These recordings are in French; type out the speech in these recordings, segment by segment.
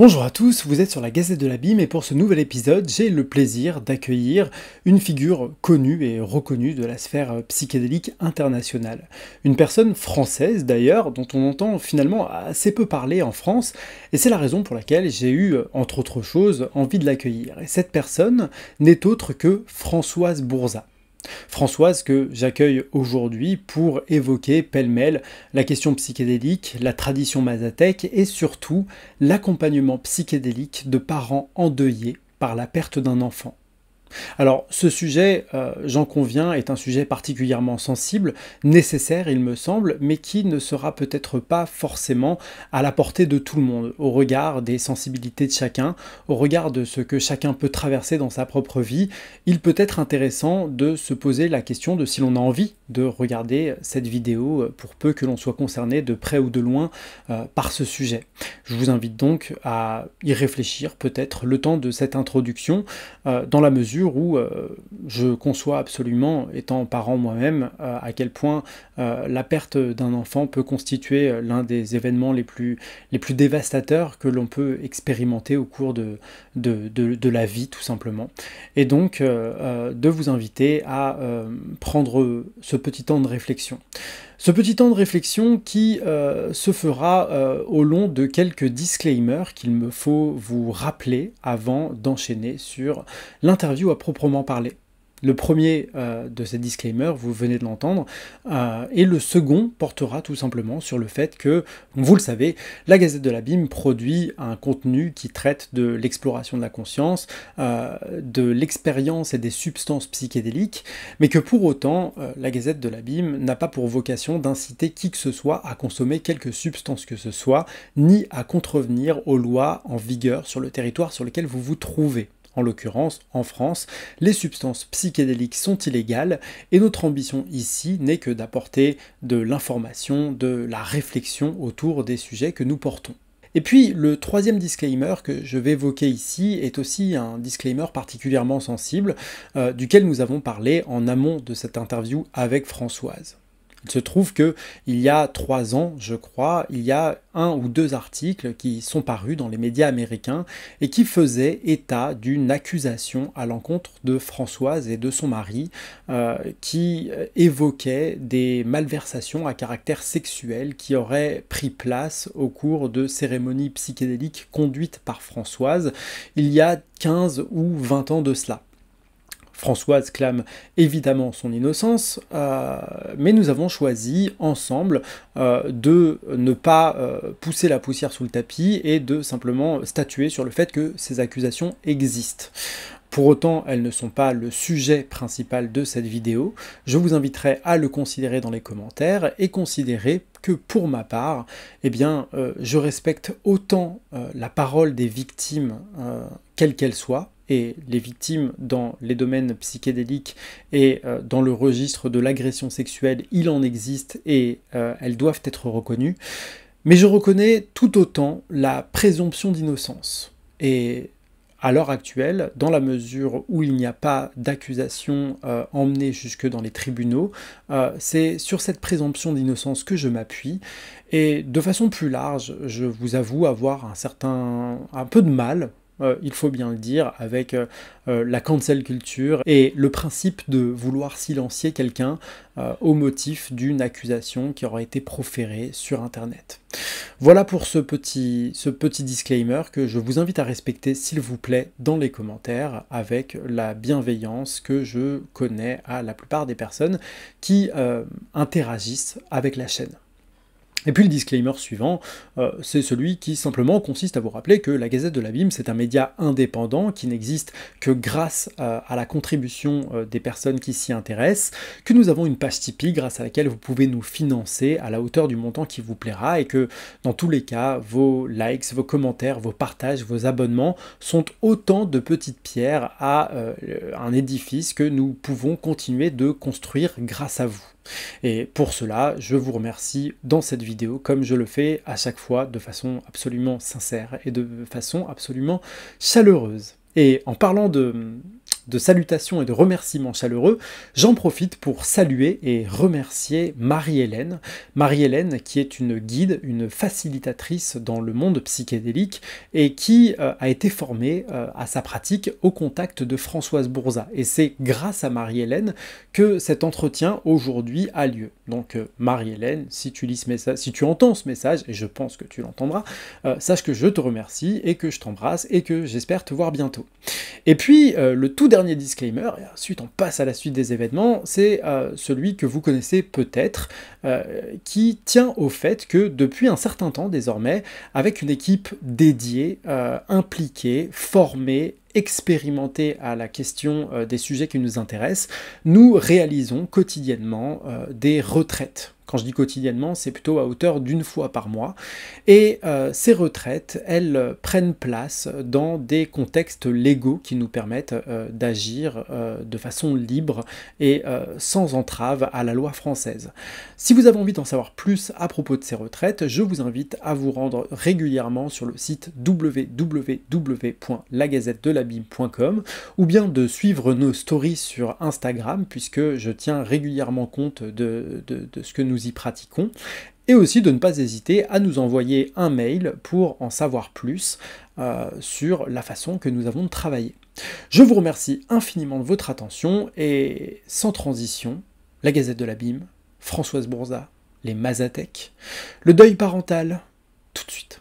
Bonjour à tous, vous êtes sur la Gazette de l'Abîme et pour ce nouvel épisode, j'ai le plaisir d'accueillir une figure connue et reconnue de la sphère psychédélique internationale. Une personne française d'ailleurs, dont on entend finalement assez peu parler en France, et c'est la raison pour laquelle j'ai eu, entre autres choses, envie de l'accueillir. Et cette personne n'est autre que Françoise Bourzat. Françoise que j'accueille aujourd'hui pour évoquer pêle-mêle la question psychédélique, la tradition mazatèque et surtout l'accompagnement psychédélique de parents endeuillés par la perte d'un enfant. Alors, ce sujet, j'en conviens, est un sujet particulièrement sensible, nécessaire, il me semble, mais qui ne sera peut-être pas forcément à la portée de tout le monde, au regard des sensibilités de chacun, au regard de ce que chacun peut traverser dans sa propre vie. Il peut être intéressant de se poser la question de si l'on a envie de regarder cette vidéo, pour peu que l'on soit concerné de près ou de loin par ce sujet. Je vous invite donc à y réfléchir peut-être le temps de cette introduction, dans la mesure où je conçois absolument, étant parent moi-même, à quel point la perte d'un enfant peut constituer l'un des événements les plus dévastateurs que l'on peut expérimenter au cours de la vie, tout simplement. Et donc, de vous inviter à prendre ce petit temps de réflexion. Ce petit temps de réflexion qui se fera au long de quelques disclaimers qu'il me faut vous rappeler avant d'enchaîner sur l'interview à proprement parler. Le premier de ces disclaimers, vous venez de l'entendre, et le second portera tout simplement sur le fait que, vous le savez, la Gazette de l'Abîme produit un contenu qui traite de l'exploration de la conscience, de l'expérience et des substances psychédéliques, mais que pour autant, la Gazette de l'Abîme n'a pas pour vocation d'inciter qui que ce soit à consommer quelque substance que ce soit, ni à contrevenir aux lois en vigueur sur le territoire sur lequel vous vous trouvez. En l'occurrence, en France, les substances psychédéliques sont illégales et notre ambition ici n'est que d'apporter de l'information, de la réflexion autour des sujets que nous portons. Et puis, le troisième disclaimer que je vais évoquer ici est aussi un disclaimer particulièrement sensible, duquel nous avons parlé en amont de cette interview avec Françoise. Il se trouve que il y a 3 ans, je crois, il y a 1 ou 2 articles qui sont parus dans les médias américains et qui faisaient état d'une accusation à l'encontre de Françoise et de son mari qui évoquaient des malversations à caractère sexuel qui auraient pris place au cours de cérémonies psychédéliques conduites par Françoise il y a 15 ou 20 ans de cela. Françoise clame évidemment son innocence, mais nous avons choisi ensemble de ne pas pousser la poussière sous le tapis et de simplement statuer sur le fait que ces accusations existent. Pour autant, elles ne sont pas le sujet principal de cette vidéo. Je vous inviterai à le considérer dans les commentaires et considérer que pour ma part, eh bien, je respecte autant la parole des victimes, quelles qu'elles soient, et les victimes dans les domaines psychédéliques et dans le registre de l'agression sexuelle, il en existe et elles doivent être reconnues. Mais je reconnais tout autant la présomption d'innocence. Et à l'heure actuelle, dans la mesure où il n'y a pas d'accusation emmenée jusque dans les tribunaux, c'est sur cette présomption d'innocence que je m'appuie. Et de façon plus large, je vous avoue avoir un peu de mal, il faut bien le dire, avec la cancel culture et le principe de vouloir silencier quelqu'un au motif d'une accusation qui aura été proférée sur Internet. Voilà pour ce petit disclaimer que je vous invite à respecter, s'il vous plaît, dans les commentaires, avec la bienveillance que je connais à la plupart des personnes qui interagissent avec la chaîne. Et puis le disclaimer suivant, c'est celui qui simplement consiste à vous rappeler que la Gazette de l'Abîme, c'est un média indépendant qui n'existe que grâce à la contribution des personnes qui s'y intéressent, que nous avons une page Tipeee grâce à laquelle vous pouvez nous financer à la hauteur du montant qui vous plaira et que dans tous les cas, vos likes, vos commentaires, vos partages, vos abonnements sont autant de petites pierres à un édifice que nous pouvons continuer de construire grâce à vous. Et pour cela, je vous remercie dans cette vidéo, comme je le fais à chaque fois, de façon absolument sincère et de façon absolument chaleureuse. Et en parlant de de salutations et de remerciements chaleureux, j'en profite pour saluer et remercier Marie-Hélène. Marie-Hélène qui est une guide, une facilitatrice dans le monde psychédélique et qui a été formée à sa pratique au contact de Françoise Bourza. Et c'est grâce à Marie-Hélène que cet entretien aujourd'hui a lieu. Donc Marie-Hélène, si tu lis ce message, si tu entends ce message, et je pense que tu l'entendras, sache que je te remercie et que je t'embrasse et que j'espère te voir bientôt. Et puis, le tout dernier disclaimer, et ensuite on passe à la suite des événements, c'est celui que vous connaissez peut-être, qui tient au fait que depuis un certain temps désormais, avec une équipe dédiée, impliquée, formée, expérimentée à la question des sujets qui nous intéressent, nous réalisons quotidiennement des retraites. Quand je dis quotidiennement, c'est plutôt à hauteur d'une fois par mois. Et ces retraites, elles prennent place dans des contextes légaux qui nous permettent d'agir de façon libre et sans entrave à la loi française. Si vous avez envie d'en savoir plus à propos de ces retraites, je vous invite à vous rendre régulièrement sur le site www.lagazettedelabime.com ou bien de suivre nos stories sur Instagram, puisque je tiens régulièrement compte de ce que nous y pratiquons, et aussi de ne pas hésiter à nous envoyer un mail pour en savoir plus sur la façon que nous avons de travailler. Je vous remercie infiniment de votre attention, et sans transition, la Gazette de l'Abîme, Françoise Bourza, les Mazatèques, le deuil parental, tout de suite.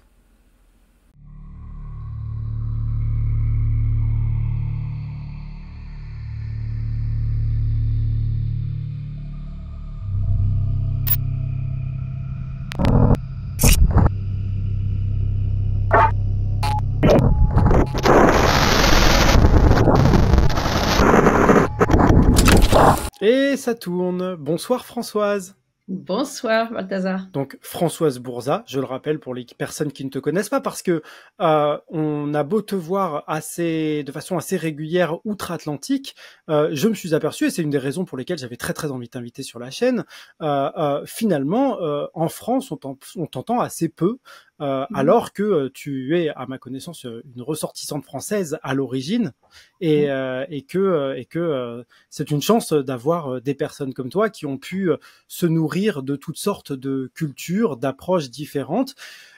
Et ça tourne. Bonsoir Françoise. Bonsoir Balthazar. Donc Françoise Bourza, je le rappelle pour les personnes qui ne te connaissent pas, parce que on a beau te voir de façon assez régulière outre-Atlantique, je me suis aperçu, et c'est une des raisons pour lesquelles j'avais très très envie de t'inviter sur la chaîne, finalement en France on t'entend assez peu. Alors que tu es, à ma connaissance, une ressortissante française à l'origine, et que c'est une chance d'avoir des personnes comme toi qui ont pu se nourrir de toutes sortes de cultures, d'approches différentes.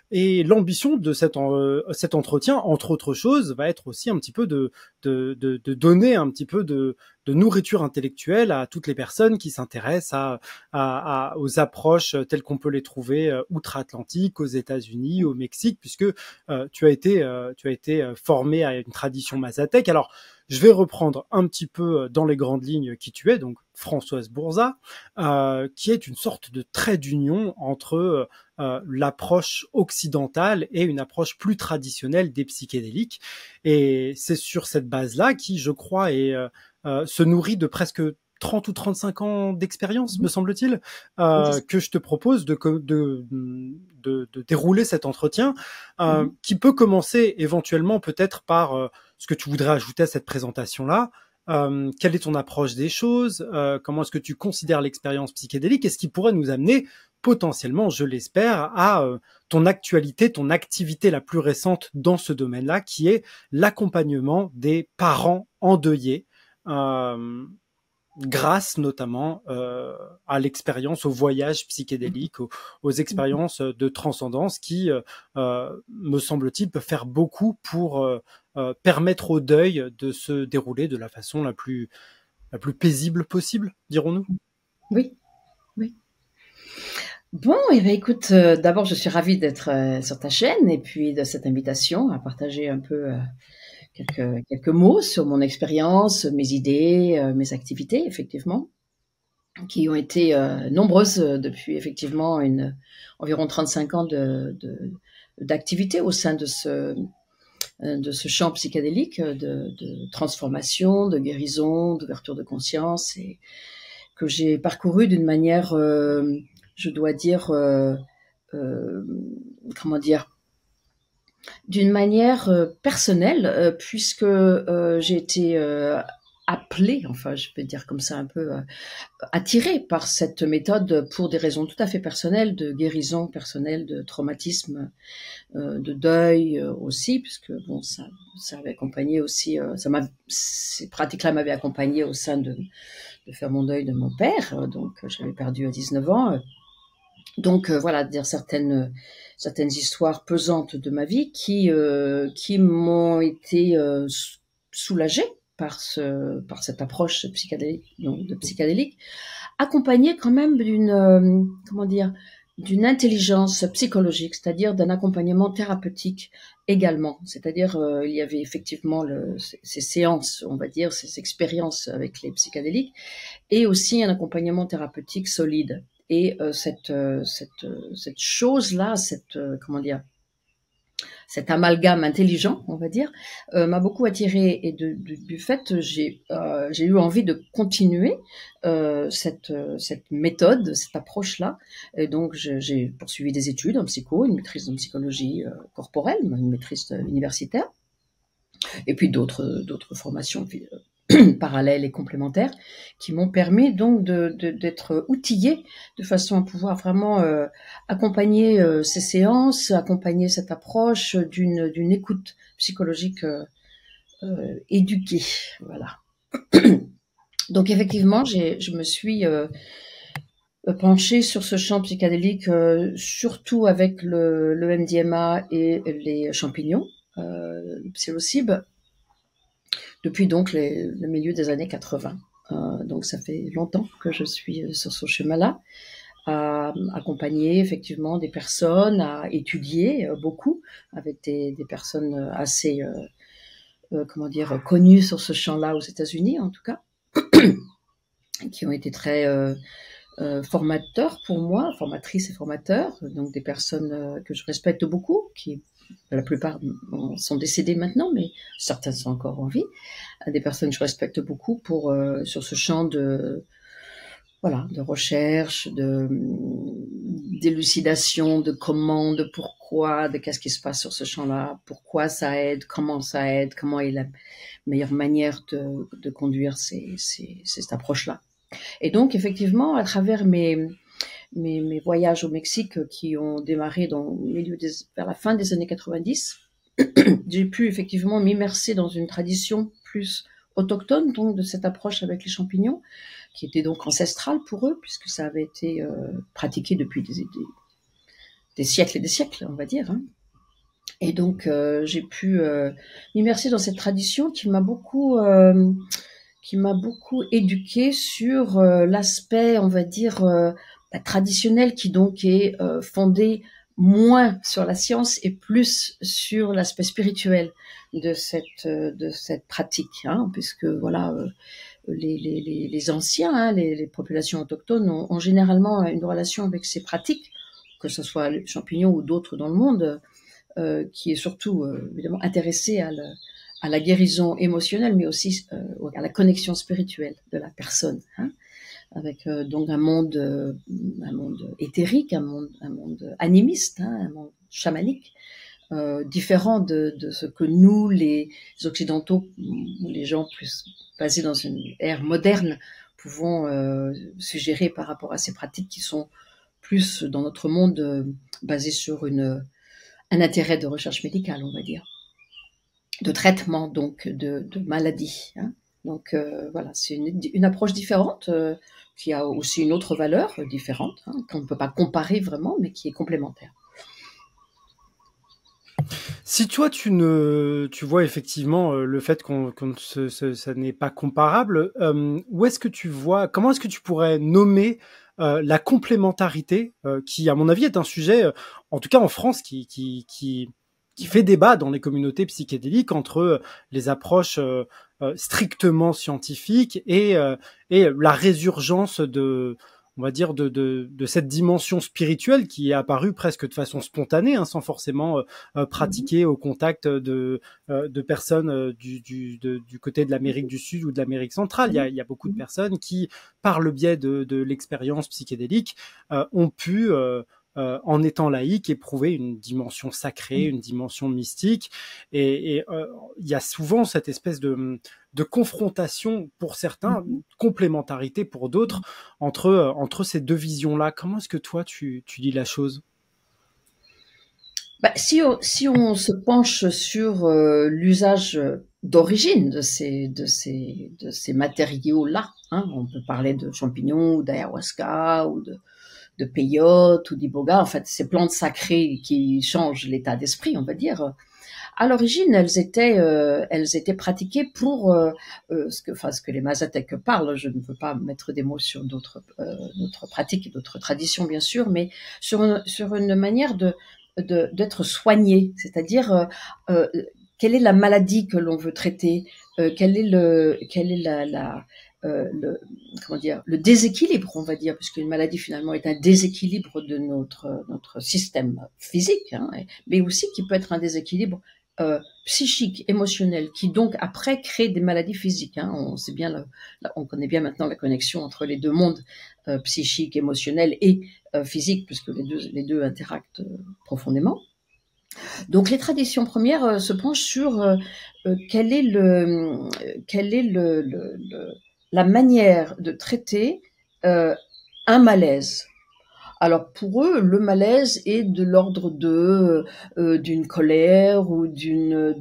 Et l'ambition de cet entretien, entre autres choses, va être aussi un petit peu de donner un petit peu de nourriture intellectuelle à toutes les personnes qui s'intéressent aux approches telles qu'on peut les trouver outre-Atlantique, aux États-Unis, au Mexique, puisque tu as été formé à une tradition mazatèque. Alors, je vais reprendre un petit peu dans les grandes lignes qui tu es, donc Françoise Bourza, qui est une sorte de trait d'union entre l'approche occidentale et une approche plus traditionnelle des psychédéliques. Et c'est sur cette base-là qui, je crois, se nourrit de presque 30 ou 35 ans d'expérience, me semble-t-il, que je te propose de dérouler cet entretien, qui peut commencer éventuellement peut-être par ce que tu voudrais ajouter à cette présentation-là. Quelle est ton approche des choses, comment est-ce que tu considères l'expérience psychédélique, et ce qui pourrait nous amener potentiellement, je l'espère, à ton actualité, ton activité la plus récente dans ce domaine-là, qui est l'accompagnement des parents endeuillés, grâce notamment à l'expérience, au voyage psychédélique, aux expériences de transcendance qui, me semble-t-il, peuvent faire beaucoup pour permettre au deuil de se dérouler de la façon la plus paisible possible, dirons-nous. Oui, oui. Bon, écoute, d'abord je suis ravie d'être sur ta chaîne, et puis de cette invitation à partager un peu quelques mots sur mon expérience, mes idées, mes activités, effectivement, qui ont été nombreuses depuis effectivement environ 35 ans d'activité au sein de ce champ psychédélique, de transformation, de guérison, d'ouverture de conscience, et que j'ai parcouru d'une manière, je dois dire, comment dire, d'une manière personnelle, puisque j'ai été appelé, enfin je peux dire comme ça un peu attiré par cette méthode pour des raisons tout à fait personnelles, de guérison personnelle, de traumatisme, de deuil aussi, puisque bon ça avait accompagné aussi, ces pratiques-là m'avaient accompagné au sein de faire mon deuil de mon père, donc j'avais perdu à 19 ans. Donc voilà, dire certaines histoires pesantes de ma vie qui m'ont été soulagées par cette approche psychédélique, donc de psychédélique, accompagnée quand même d'une intelligence psychologique, c'est-à-dire d'un accompagnement thérapeutique également. C'est-à-dire il y avait effectivement ces séances, on va dire, ces expériences avec les psychédéliques, et aussi un accompagnement thérapeutique solide. Et cette chose-là, cet amalgame intelligent, on va dire, m'a beaucoup attirée, et du fait, j'ai eu envie de continuer cette méthode, cette approche-là. Et donc, j'ai poursuivi des études en psycho, une maîtrise en psychologie corporelle, une maîtrise universitaire, et puis d'autres formations parallèles et complémentaires qui m'ont permis donc d'être outillée de façon à pouvoir vraiment accompagner ces séances, accompagner cette approche d'une écoute psychologique éduquée. Voilà. Donc effectivement, je me suis penchée sur ce champ psychédélique, surtout avec le MDMA et les champignons, le psilocybe, depuis donc le milieu des années 80. Donc ça fait longtemps que je suis sur ce chemin-là, à accompagner effectivement des personnes, à étudier beaucoup avec des personnes assez connues sur ce champ-là aux États-Unis en tout cas, qui ont été très formateurs pour moi, formatrices et formateurs, donc des personnes que je respecte beaucoup, qui la plupart sont décédés maintenant, mais certains sont encore en vie. Des personnes que je respecte beaucoup sur ce champ de recherche, d'élucidation, de comment, de pourquoi, de qu'est-ce qui se passe sur ce champ-là, pourquoi ça aide, comment est la meilleure manière de conduire cette approche-là. Et donc, effectivement, à travers mes voyages au Mexique qui ont démarré vers la fin des années 90, j'ai pu effectivement m'immerser dans une tradition plus autochtone, donc de cette approche avec les champignons, qui était donc ancestrale pour eux, puisque ça avait été pratiqué depuis des siècles et des siècles, on va dire. Hein. Et donc, j'ai pu m'immerser dans cette tradition qui m'a beaucoup éduquée sur l'aspect, on va dire, traditionnel, qui donc est fondé moins sur la science et plus sur l'aspect spirituel de cette pratique, hein, puisque voilà, les anciens, hein, les populations autochtones ont généralement une relation avec ces pratiques, que ce soit les champignons ou d'autres dans le monde, qui est surtout évidemment intéressée à la guérison émotionnelle, mais aussi à la connexion spirituelle de la personne, hein, avec donc un monde éthérique, un monde animiste, hein, un monde chamanique, différent de ce que nous, les Occidentaux, ou les gens plus basés dans une ère moderne, pouvons suggérer par rapport à ces pratiques qui sont plus dans notre monde basées sur un intérêt de recherche médicale, on va dire, de traitement donc de maladies. Hein. Donc voilà, c'est une approche différente qui a aussi une autre valeur différente, hein, qu'on ne peut pas comparer vraiment, mais qui est complémentaire. Si toi tu vois effectivement le fait ça n'est pas comparable, comment est-ce que tu pourrais nommer la complémentarité qui, à mon avis, est un sujet, en tout cas en France, qui fait débat dans les communautés psychédéliques entre les approches strictement scientifiques et la résurgence on va dire de cette dimension spirituelle qui est apparue presque de façon spontanée, hein, sans forcément pratiquer au contact de personnes du côté de l'Amérique du Sud ou de l'Amérique centrale. Il y a beaucoup de personnes qui, par le biais de l'expérience psychédélique, ont pu en étant laïque, éprouver une dimension sacrée, une dimension mystique. Et il y a souvent cette espèce de confrontation pour certains, complémentarité pour d'autres, entre ces deux visions-là. Comment est-ce que toi, tu lis la chose? Bah, si on se penche sur l'usage d'origine de ces matériaux-là, hein, on peut parler de champignons ou d'ayahuasca ou de peyote ou d'iboga, en fait, ces plantes sacrées qui changent l'état d'esprit, on va dire. À l'origine, elles étaient pratiquées pour ce que les Mazatèques parlent. Je ne veux pas mettre des mots sur d'autres pratiques et d'autres traditions, bien sûr, mais sur une manière d'être soigné, c'est-à-dire quelle est la maladie que l'on veut traiter, quel est comment dire, le déséquilibre, on va dire, puisque une maladie finalement est un déséquilibre de notre système physique, hein, mais aussi qui peut être un déséquilibre psychique, émotionnel, qui donc après crée des maladies physiques. Hein. On connaît bien maintenant la connexion entre les deux mondes, psychique, émotionnel et physique, puisque les deux interactent profondément. Donc les traditions premières se penchent sur quelle est la manière de traiter un malaise. Alors pour eux, le malaise est de l'ordre d'une colère ou d'une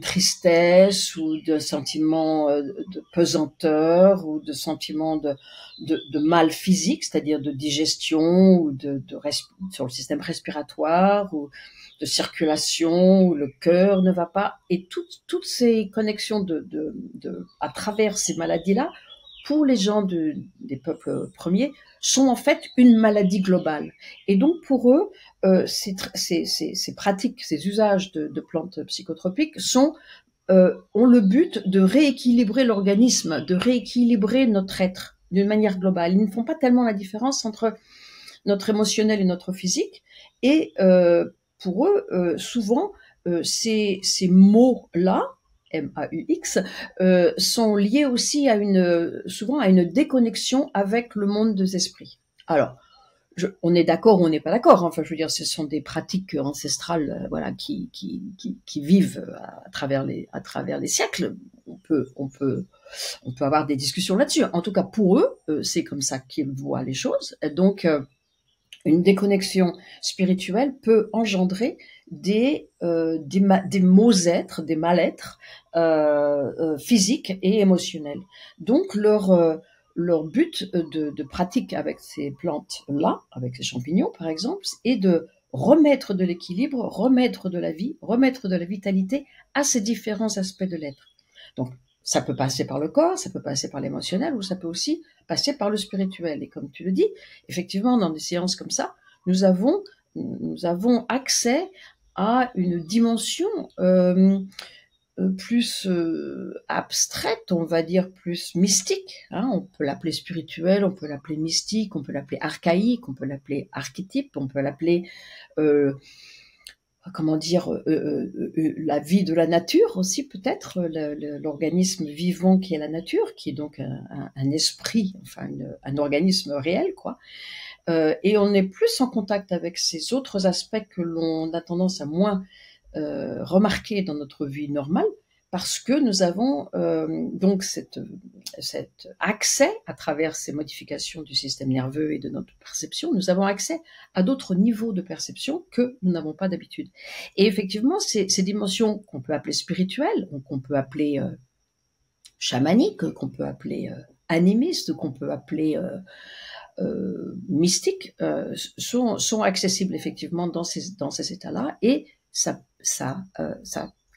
tristesse ou d'un sentiment de pesanteur ou de sentiment de mal physique, c'est-à-dire de digestion ou sur le système respiratoire ou de circulation où le cœur ne va pas, et toutes ces connexions à travers ces maladies-là, pour les gens des peuples premiers, sont en fait une maladie globale. Et donc pour eux, ces pratiques, ces usages de plantes psychotropiques ont le but de rééquilibrer l'organisme, de rééquilibrer notre être d'une manière globale. Ils ne font pas tellement la différence entre notre émotionnel et notre physique. Et pour eux, souvent, ces mots-là, MAUX, sont liés aussi souvent à une déconnexion avec le monde des esprits. Alors, on est d'accord ou on n'est pas d'accord. Enfin, je veux dire, ce sont des pratiques ancestrales, voilà, qui vivent à travers les siècles. On peut avoir des discussions là-dessus. En tout cas, pour eux, c'est comme ça qu'ils voient les choses. Donc, une déconnexion spirituelle peut engendrer des maux-êtres, des mal-êtres physiques et émotionnels. Donc leur but de pratique avec ces plantes-là, avec ces champignons par exemple, est de remettre de l'équilibre, remettre de la vie, remettre de la vitalité à ces différents aspects de l'être. Donc ça peut passer par le corps, ça peut passer par l'émotionnel, ou ça peut aussi passer par le spirituel. Et comme tu le dis, effectivement, dans des séances comme ça, nous avons accès à une dimension plus abstraite, on va dire plus mystique. Hein. On peut l'appeler spirituel, on peut l'appeler mystique, on peut l'appeler archaïque, on peut l'appeler archétype, on peut l'appeler la vie de la nature aussi, peut-être, l'organisme vivant qui est la nature, qui est donc un esprit, enfin un organisme réel, quoi. Et on est plus en contact avec ces autres aspects que l'on a tendance à moins remarquer dans notre vie normale, parce que nous avons donc cet accès à travers ces modifications du système nerveux et de notre perception, nous avons accès à d'autres niveaux de perception que nous n'avons pas d'habitude. Et effectivement, ces dimensions qu'on peut appeler spirituelles, qu'on peut appeler chamaniques, qu'on peut appeler animistes, qu'on peut appeler mystiques, sont accessibles effectivement dans ces états-là, et ça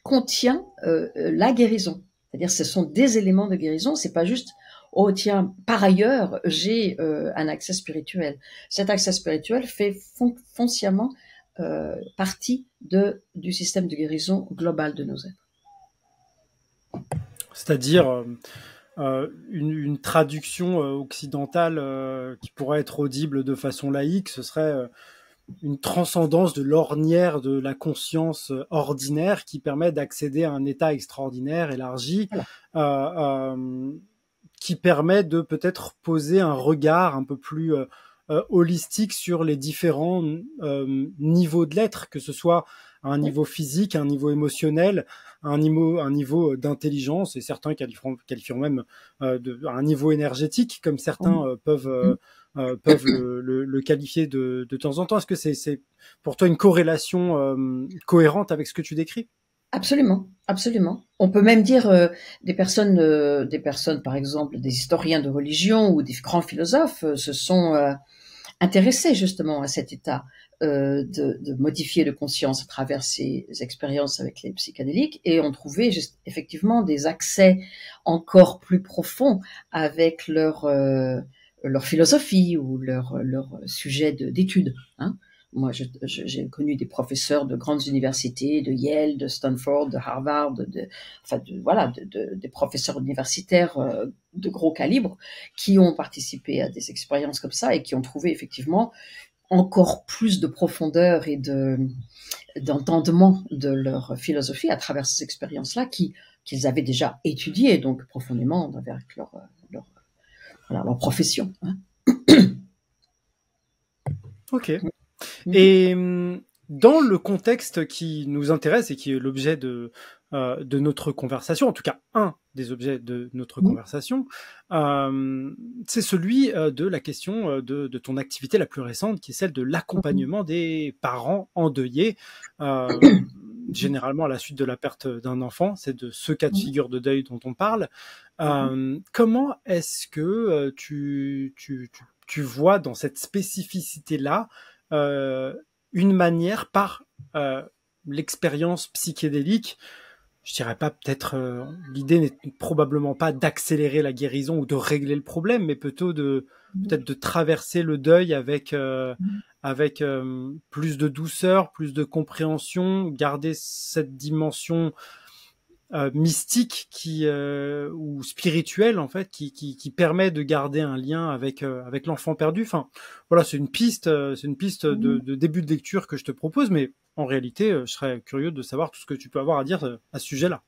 contient la guérison. C'est-à-dire, ce sont des éléments de guérison. C'est pas juste oh tiens, par ailleurs j'ai un accès spirituel. Cet accès spirituel fait foncièrement partie du système de guérison global de nos êtres. C'est-à-dire une traduction occidentale qui pourrait être audible de façon laïque, ce serait une transcendance de l'ornière de la conscience ordinaire qui permet d'accéder à un état extraordinaire, élargi, voilà. Qui permet de peut-être poser un regard un peu plus holistique sur les différents niveaux de l'être, que ce soit à un niveau physique, à un niveau émotionnel, à un niveau d'intelligence, et certains qualifieront même à un niveau énergétique, comme certains peuvent le qualifier de temps en temps. Est-ce que c'est pour toi une corrélation cohérente avec ce que tu décris? Absolument, absolument. On peut même dire des personnes, par exemple, des historiens de religion ou des grands philosophes se sont intéressés justement à cet état de modifier de conscience à travers ces expériences avec les psychédéliques et ont trouvé effectivement des accès encore plus profonds avec leur philosophie ou leur sujet d'étude. Hein. Moi, j'ai connu des professeurs de grandes universités, de Yale, de Stanford, de Harvard, des professeurs universitaires de gros calibre qui ont participé à des expériences comme ça et qui ont trouvé effectivement encore plus de profondeur et d'entendement de leur philosophie à travers ces expériences-là qu'ils avaient déjà étudiées donc profondément avec leur profession. Hein. Ok. Et dans le contexte qui nous intéresse et qui est l'objet de notre conversation, en tout cas un des objets de notre conversation, c'est celui de la question de ton activité la plus récente, qui est celle de l'accompagnement des parents endeuillés, généralement à la suite de la perte d'un enfant. C'est de ce cas de figure de deuil dont on parle. Comment est-ce que tu vois dans cette spécificité-là une manière par l'expérience psychédélique, je dirais pas peut-être, l'idée n'est probablement pas d'accélérer la guérison ou de régler le problème, mais plutôt peut-être de traverser le deuil avec plus de douceur, plus de compréhension, garder cette dimension mystique ou spirituel en fait qui permet de garder un lien avec l'enfant perdu. Enfin voilà, c'est une piste de début de lecture que je te propose, mais en réalité je serais curieux de savoir tout ce que tu peux avoir à dire à ce sujet-là.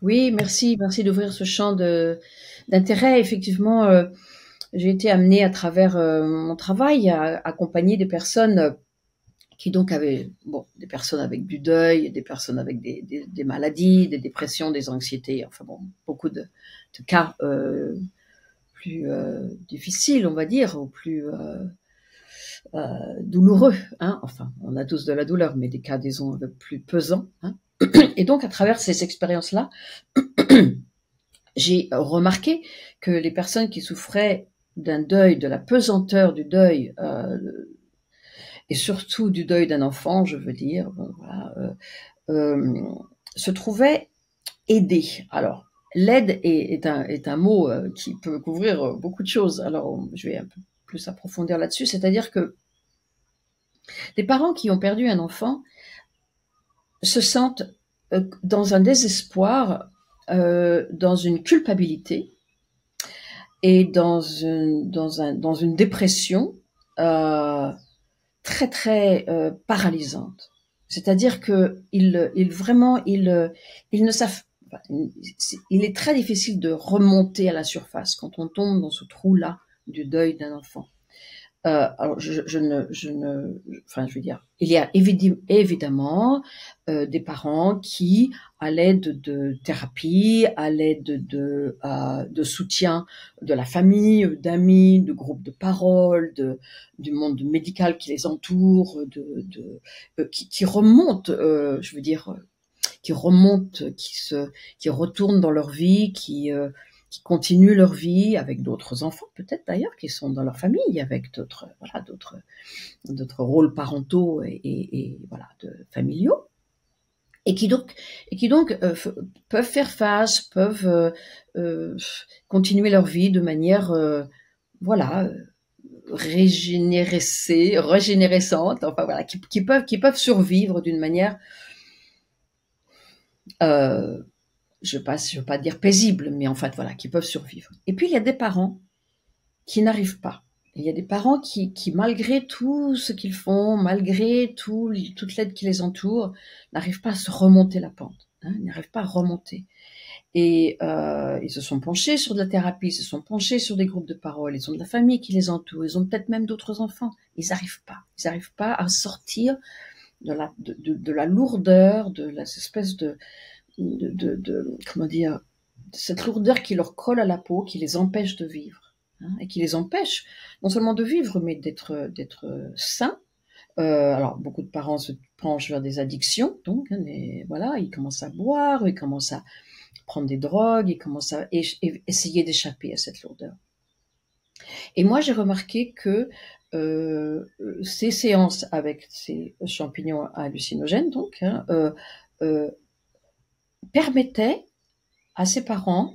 Oui, merci d'ouvrir ce champ d'intérêt. Effectivement, j'ai été amenée à travers mon travail à accompagner des personnes qui donc avaient des personnes avec du deuil, des personnes avec des maladies, des dépressions, des anxiétés, enfin bon, beaucoup de cas plus difficiles, on va dire, ou plus douloureux. Hein. Enfin, on a tous de la douleur, mais des cas, disons, un peu plus pesants. Hein. Et donc, à travers ces expériences-là, j'ai remarqué que les personnes qui souffraient d'un deuil, de la pesanteur du deuil, et surtout du deuil d'un enfant, je veux dire, se trouvaient aidées. Alors, l'aide est un mot qui peut couvrir beaucoup de choses. Alors, je vais un peu plus approfondir là-dessus. C'est-à-dire que les parents qui ont perdu un enfant se sentent dans un désespoir, dans une culpabilité et dans une dépression très très paralysante. C'est-à-dire que ils ne savent pas. Il est très difficile de remonter à la surface quand on tombe dans ce trou-là du deuil d'un enfant. Alors je veux dire, il y a évidemment des parents qui, à l'aide de thérapie, à l'aide de soutien de la famille, d'amis, de groupes de parole, du monde médical qui les entoure, qui remontent, je veux dire, qui remontent, qui retournent dans leur vie, qui continuent leur vie avec d'autres enfants, peut-être d'ailleurs, qui sont dans leur famille, avec d'autres rôles parentaux et familiaux, et qui donc peuvent faire face, peuvent continuer leur vie de manière régénérescente, enfin voilà, qui peuvent survivre d'une manière je veux pas dire paisible, mais en fait, voilà, qui peuvent survivre. Et puis, il y a des parents qui n'arrivent pas. Il y a des parents qui malgré tout ce qu'ils font, malgré toute l'aide qui les entoure, n'arrivent pas à se remonter la pente, hein, n'arrivent pas à remonter. Et ils se sont penchés sur de la thérapie, ils se sont penchés sur des groupes de parole, ils ont de la famille qui les entoure, ils ont peut-être même d'autres enfants. Ils n'arrivent pas à sortir de la lourdeur, de cette espèce comment dire, de cette lourdeur qui leur colle à la peau, qui les empêche de vivre, hein, et qui les empêche non seulement de vivre, mais d'être sains. Alors, beaucoup de parents se penchent vers des addictions, donc, hein, voilà, ils commencent à boire, ils commencent à prendre des drogues, ils commencent à essayer d'échapper à cette lourdeur. Et moi, j'ai remarqué que ces séances avec ces champignons hallucinogènes, donc, hein, permettaient à ces parents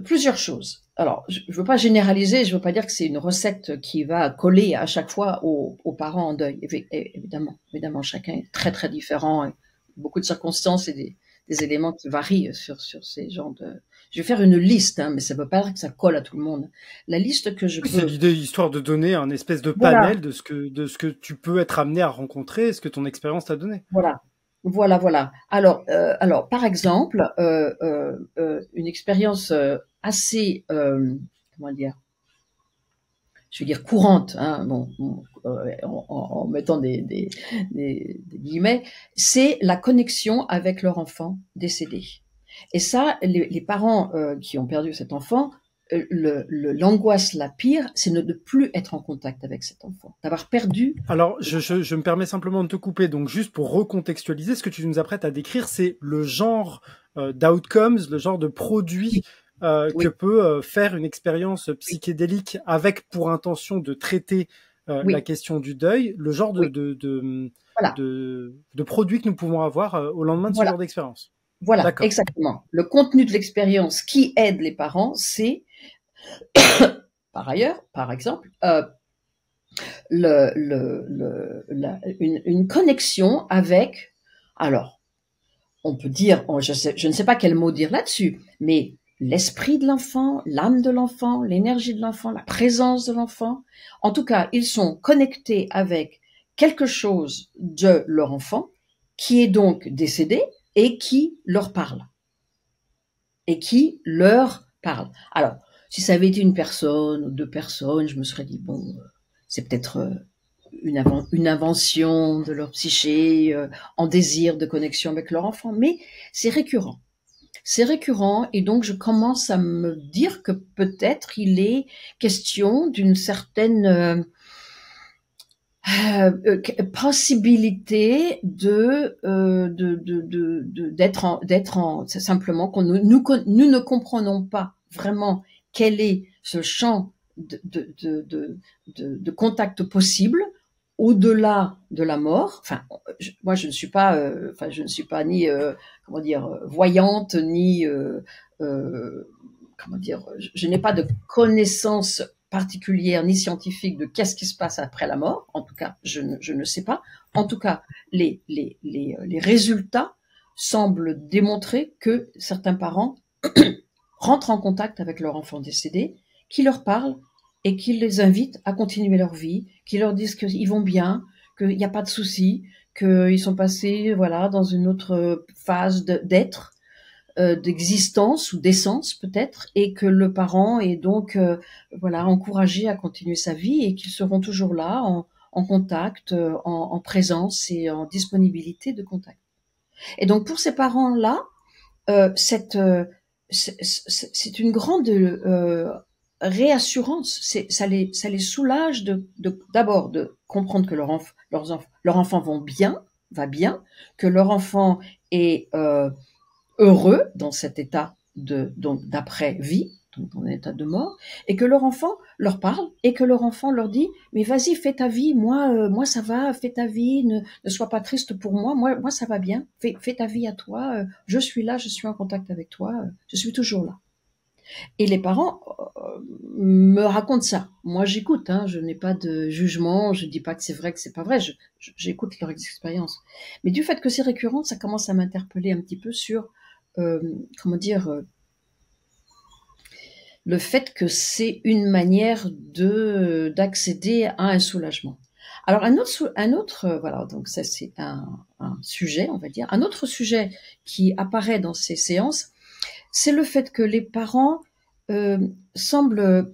plusieurs choses. Alors, je ne veux pas généraliser, je ne veux pas dire que c'est une recette qui va coller à chaque fois aux parents en deuil. Évidemment, chacun est très très différent, et beaucoup de circonstances et des éléments qui varient sur ces genres de... Je vais faire une liste, hein, mais ça ne veut pas dire que ça colle à tout le monde. La liste que je peux... C'est l'idée, histoire de donner un espèce de Voilà. panel de ce que tu peux être amené à rencontrer et ce que ton expérience t'a donné. Voilà. Alors, par exemple, une expérience assez, comment dire, je vais dire courante, hein, en mettant des guillemets, c'est la connexion avec leur enfant décédé. Et ça, les parents qui ont perdu cet enfant, l'angoisse la pire, c'est de ne plus être en contact avec cet enfant, d'avoir perdu. Alors, je me permets simplement de te couper. Donc, juste pour recontextualiser, ce que tu nous apprêtes à décrire, c'est le genre d'outcomes, le genre de produit Oui, que peut faire une expérience psychédélique avec pour intention de traiter la oui, question du deuil, le genre oui. Voilà, de produit que nous pouvons avoir au lendemain de ce voilà, genre d'expérience. voilà, D'accord. exactement. Le contenu de l'expérience qui aide les parents, c'est, par exemple, une connexion avec, alors, on peut dire, je ne sais pas quel mot dire là-dessus, mais l'esprit de l'enfant, l'âme de l'enfant, l'énergie de l'enfant, la présence de l'enfant. En tout cas, ils sont connectés avec quelque chose de leur enfant qui est donc décédé et qui leur parle. Alors, si ça avait été une personne ou deux personnes, je me serais dit, bon, c'est peut-être une invention de leur psyché, en désir de connexion avec leur enfant, mais c'est récurrent. C'est récurrent et donc je commence à me dire que peut-être il est question d'une certaine possibilité d'être en c'est simplement qu'on nous ne comprenons pas vraiment quel est ce champ de contact possible au-delà de la mort. Enfin, moi je ne suis pas, je ne suis pas ni comment dire voyante ni comment dire, je n'ai pas de connaissances particulière ni scientifique de qu'est-ce qui se passe après la mort. En tout cas, je ne sais pas. En tout cas, les résultats semblent démontrer que certains parents rentrent en contact avec leur enfant décédé, qui leur parlent et qui les invitent à continuer leur vie, qui leur disent qu'ils vont bien, qu'il n'y a pas de souci, qu'ils sont passés voilà dans une autre phase d'être, d'existence ou d'essence peut-être, et que le parent est donc voilà encouragé à continuer sa vie et qu'ils seront toujours là en contact, en présence et en disponibilité de contact. Et donc pour ces parents-là, c'est une grande réassurance. Ça les soulage d'abord de comprendre que leur enfant va bien, que leur enfant est heureux dans cet état donc d'après-vie, donc dans un état de mort, et que leur enfant leur parle et que leur enfant leur dit mais vas-y fais ta vie, moi ça va, fais ta vie, ne sois pas triste pour moi ça va bien, fais ta vie à toi, je suis là, je suis en contact avec toi, je suis toujours là. Et les parents me racontent ça. Moi j'écoute, hein, je n'ai pas de jugement, je dis pas que c'est vrai, que c'est pas vrai, j'écoute leur expérience. Mais du fait que c'est récurrent, ça commence à m'interpeller un petit peu sur comment dire, le fait que c'est une manière d'accéder à un soulagement. Alors voilà, donc ça c'est un sujet, on va dire. Un autre sujet qui apparaît dans ces séances, c'est le fait que les parents semblent,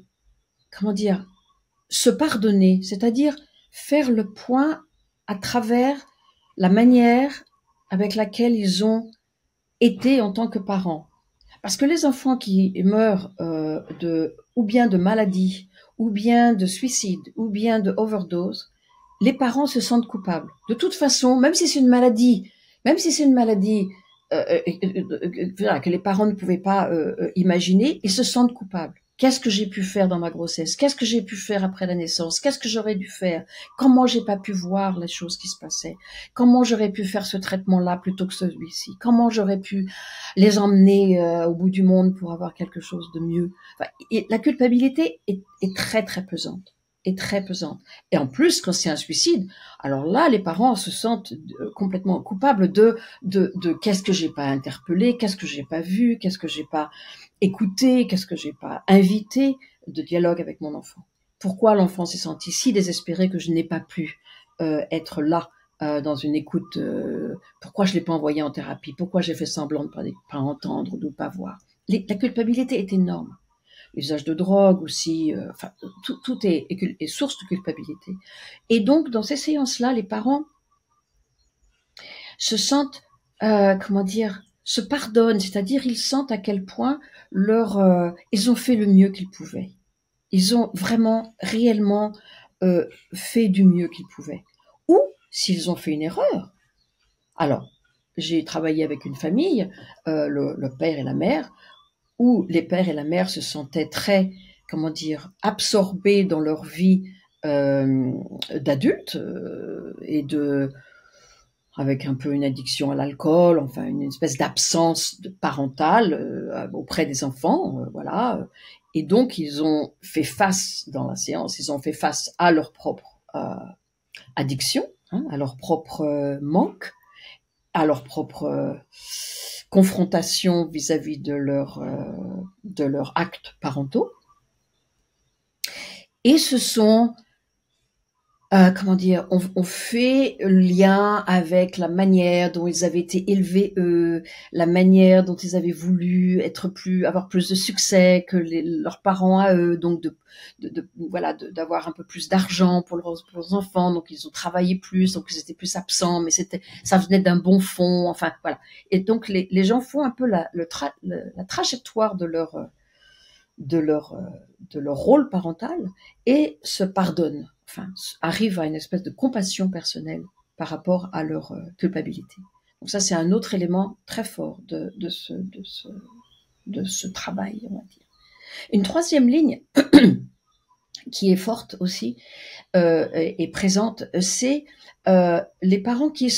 comment dire, se pardonner, c'est-à-dire faire le point à travers la manière avec laquelle ils ont été en tant que parents. Parce que les enfants qui meurent ou bien de maladie, ou bien de suicide, ou bien de overdose, les parents se sentent coupables. De toute façon, même si c'est une maladie, que les parents ne pouvaient pas imaginer, ils se sentent coupables. Qu'est-ce que j'ai pu faire dans ma grossesse? Qu'est-ce que j'ai pu faire après la naissance? Qu'est-ce que j'aurais dû faire? Comment j'ai pas pu voir les choses qui se passaient? Comment j'aurais pu faire ce traitement-là plutôt que celui-ci? Comment j'aurais pu les emmener au bout du monde pour avoir quelque chose de mieux? Enfin, la culpabilité est très très pesante. Est très pesante. Et en plus, quand c'est un suicide, alors là, les parents se sentent complètement coupables de qu'est-ce que j'ai pas interpellé, qu'est-ce que j'ai pas vu, qu'est-ce que j'ai pas écouté, qu'est-ce que j'ai pas invité de dialogue avec mon enfant. Pourquoi l'enfant s'est senti si désespéré que je n'ai pas pu être là dans une écoute, pourquoi je l'ai pas envoyé en thérapie, pourquoi j'ai fait semblant de pas entendre ou de pas voir. La culpabilité est énorme. L'usage de drogue aussi, enfin tout est source de culpabilité. Et donc dans ces séances-là, les parents se sentent, comment dire, se pardonnent, c'est-à-dire ils sentent à quel point ils ont fait le mieux qu'ils pouvaient. Ils ont vraiment, réellement fait du mieux qu'ils pouvaient. Ou s'ils ont fait une erreur. Alors, j'ai travaillé avec une famille, le père et la mère, où les pères et la mère se sentaient très, comment dire, absorbés dans leur vie d'adultes avec un peu une addiction à l'alcool, enfin une espèce d'absence parentale auprès des enfants, voilà. Et donc ils ont fait face dans la séance, ils ont fait face à leur propre addiction, à leur propre manque, à leur propre confrontation vis-à-vis de leurs actes parentaux, et ce sont comment dire, on fait lien avec la manière dont ils avaient été élevés eux, la manière dont ils avaient voulu avoir plus de succès que leurs parents à eux, donc voilà, d'avoir un peu plus d'argent pour leurs enfants, donc ils ont travaillé plus, donc ils étaient plus absents, mais ça venait d'un bon fond, enfin voilà. Et donc les gens font un peu la trajectoire de leur rôle parental et se pardonnent, enfin arrivent à une espèce de compassion personnelle par rapport à leur culpabilité. Donc ça, c'est un autre élément très fort de ce travail, on va dire. Une troisième ligne qui est forte aussi et présente, c'est les parents qui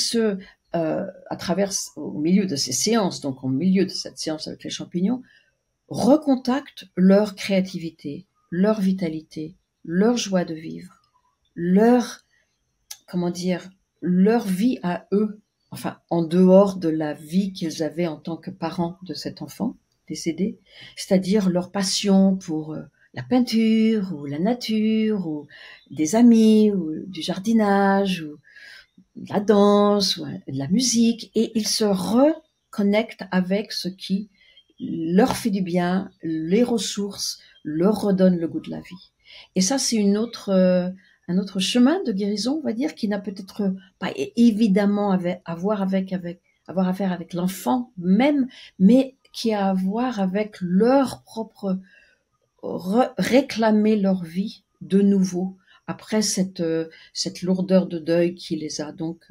au milieu de ces séances, donc au milieu de cette séance avec les champignons, recontactent leur créativité, leur vitalité, leur joie de vivre, comment dire, leur vie à eux, enfin, en dehors de la vie qu'ils avaient en tant que parents de cet enfant décédé, c'est-à-dire leur passion pour la peinture, ou la nature, ou des amis, ou du jardinage, ou de la danse, ou de la musique, et ils se reconnectent avec ce qui leur fait du bien, les ressources, leur redonne le goût de la vie. Et ça, c'est un autre chemin de guérison, on va dire, qui n'a peut-être pas évidemment avoir affaire avec l'enfant même, mais qui a à voir avec leur propre réclamer leur vie de nouveau après cette lourdeur de deuil qui les a donc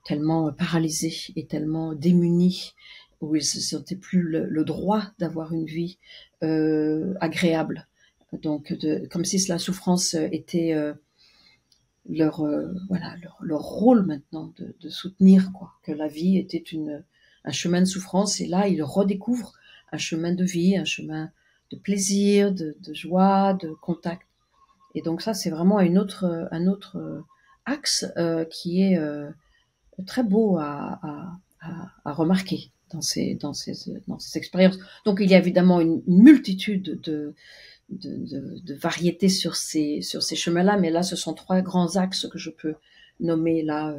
tellement paralysés et tellement démunis, où ils ne sentaient plus le droit d'avoir une vie agréable. Donc, comme si la souffrance était leur rôle maintenant de soutenir, quoi, que la vie était un chemin de souffrance, et là, ils redécouvrent un chemin de vie, un chemin de plaisir, de joie, de contact. Et donc ça, c'est vraiment un autre axe qui est très beau à remarquer dans ces expériences. Donc il y a évidemment une multitude de variété sur ces chemins-là, mais là, ce sont 3 grands axes que je peux nommer là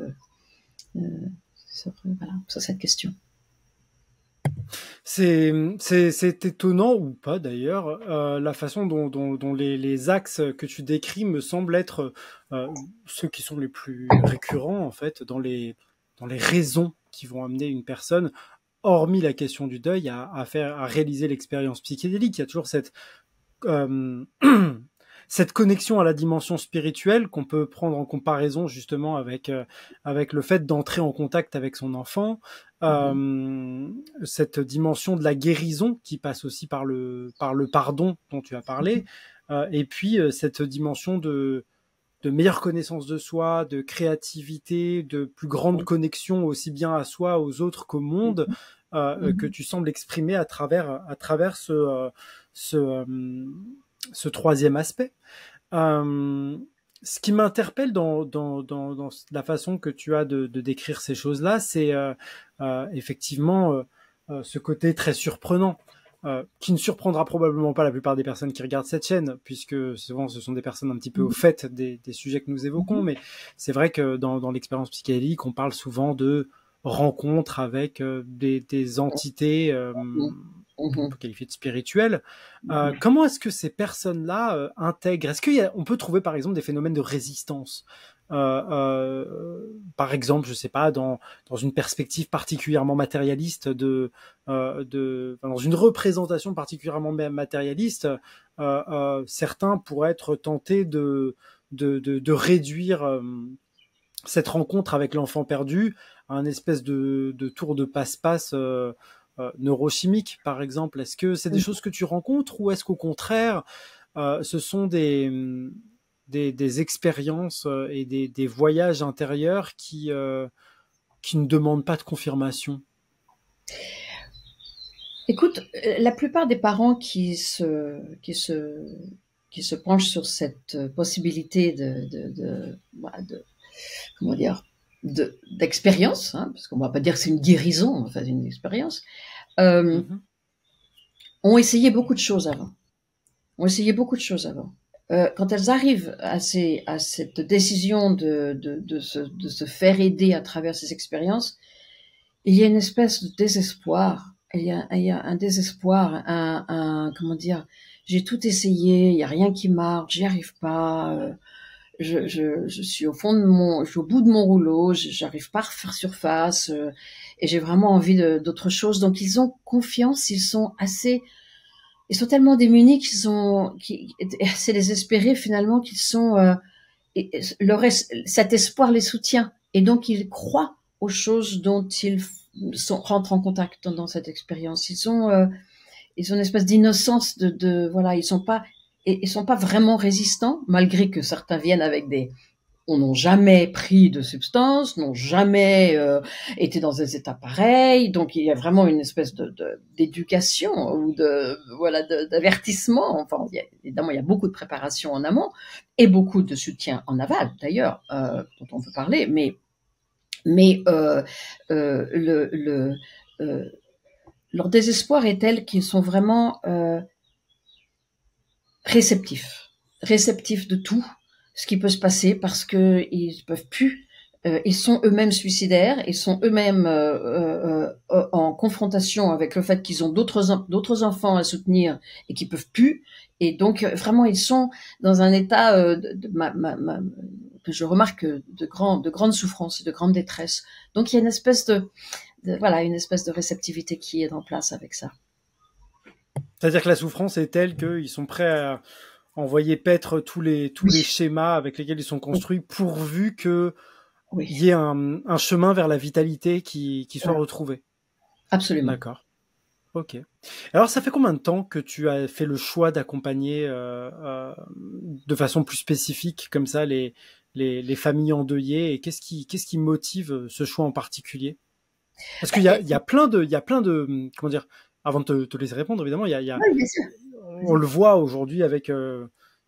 voilà, sur cette question. C'est étonnant ou pas d'ailleurs, la façon dont les axes que tu décris me semblent être ceux qui sont les plus récurrents en fait dans les raisons qui vont amener une personne, hormis la question du deuil, à réaliser l'expérience psychédélique. Il y a toujours euh, cette connexion à la dimension spirituelle qu'on peut prendre en comparaison justement avec le fait d'entrer en contact avec son enfant, cette dimension de la guérison qui passe aussi par le pardon dont tu as parlé, et puis cette dimension de meilleure connaissance de soi, de créativité, de plus grande connexion aussi bien à soi, aux autres qu'au monde, que tu sembles exprimer à travers ce troisième aspect. Ce qui m'interpelle dans la façon que tu as de décrire ces choses-là, c'est effectivement ce côté très surprenant, qui ne surprendra probablement pas la plupart des personnes qui regardent cette chaîne, puisque souvent ce sont des personnes un petit peu au fait des sujets que nous évoquons, mais c'est vrai que dans l'expérience psychédélique, on parle souvent de rencontres avec des entités on peut qualifier de spirituelles. Comment est-ce que ces personnes-là intègrent? Est-ce qu'on peut trouver par exemple des phénomènes de résistance? Par exemple, je sais pas, dans une perspective particulièrement matérialiste dans une représentation particulièrement matérialiste, certains pourraient être tentés de réduire cette rencontre avec l'enfant perdu à un espèce de tour de passe-passe neurochimique, par exemple. Est-ce que c'est des choses que tu rencontres ou est-ce qu'au contraire, ce sont des expériences et des voyages intérieurs qui ne demandent pas de confirmation? Écoute, la plupart des parents qui se penchent sur cette possibilité comment dire, d'expérience, hein, parce qu'on va pas dire que c'est une guérison, enfin une expérience, ont essayé beaucoup de choses avant. Quand elles arrivent à cette décision de se faire aider à travers ces expériences, il y a une espèce de désespoir. Il y a un désespoir, comment dire, j'ai tout essayé, il y a rien qui marche, j'y arrive pas, je suis je suis au bout de mon rouleau, j'arrive pas à refaire surface, et j'ai vraiment envie d'autre chose. Donc ils ont confiance, ils sont tellement démunis c'est désespéré finalement qu'ils sont, cet espoir les soutient, et donc ils croient aux choses dont ils rentrent en contact dans cette expérience. Ils ont une espèce d'innocence voilà, ils sont pas vraiment résistants, malgré que certains viennent avec n'ont jamais pris de substance, n'ont jamais été dans des états pareils. Donc il y a vraiment une espèce d'éducation ou d'avertissement. Enfin, évidemment, il y a beaucoup de préparation en amont et beaucoup de soutien en aval, d'ailleurs, dont on peut parler. Mais leur désespoir est tel qu'ils sont vraiment réceptifs de tout ce qui peut se passer, parce que ils peuvent plus. Ils sont eux-mêmes suicidaires, ils sont eux-mêmes en confrontation avec le fait qu'ils ont d'autres enfants à soutenir et qu'ils peuvent plus. Et donc vraiment, ils sont dans un état que je remarque de grande souffrance et de grande détresse. Donc il y a une espèce une espèce de réceptivité qui est en place avec ça. C'est-à-dire que la souffrance est telle qu'ils sont prêts à envoyer paître tous les schémas avec lesquels ils sont construits, pourvu que il y ait un chemin vers la vitalité qui soit retrouvé. Absolument. D'accord. Ok. Alors, ça fait combien de temps que tu as fait le choix d'accompagner de façon plus spécifique comme ça les familles endeuillées, et qu'est-ce qui motive ce choix en particulier? Parce qu'il y a plein de comment dire, avant de te laisser répondre, évidemment, Oui, bien sûr. On le voit aujourd'hui avec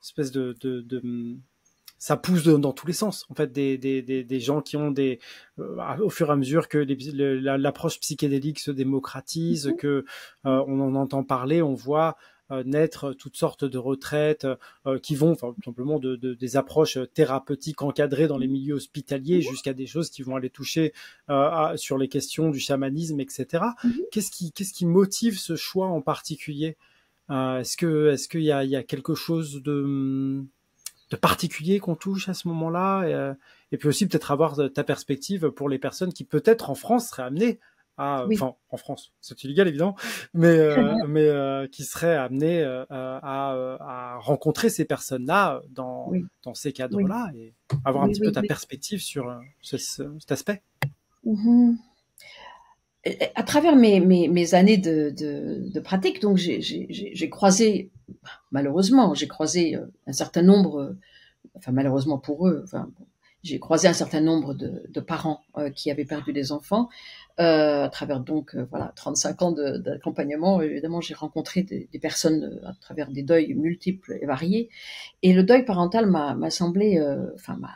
espèce ça pousse dans tous les sens, en fait, des gens qui ont au fur et à mesure que l'approche psychédélique se démocratise, que on en entend parler, on voit naître toutes sortes de retraites qui vont, enfin, tout simplement des approches thérapeutiques encadrées dans les milieux hospitaliers jusqu'à des choses qui vont aller toucher sur les questions du chamanisme, etc. Qu'est-ce qui motive ce choix en particulier? Est-ce qu'il y a quelque chose de particulier qu'on touche à ce moment-là, et puis aussi peut-être avoir ta perspective pour les personnes qui peut-être en France seraient amenées Oui. enfin en France, c'est illégal évidemment, mais qui seraient amenées à rencontrer ces personnes-là Oui, dans ces oui, cadres-là et avoir un oui, petit peu oui, ta oui. perspective sur cet aspect. Mhm. À travers mes années de pratique, donc j'ai croisé, malheureusement, j'ai croisé un certain nombre, enfin malheureusement pour eux, enfin, bon, j'ai croisé un certain nombre de parents qui avaient perdu des enfants. À travers donc voilà 35 ans d'accompagnement, évidemment, j'ai rencontré des personnes à travers des deuils multiples et variés. Et le deuil parental m'a semblé, enfin m'a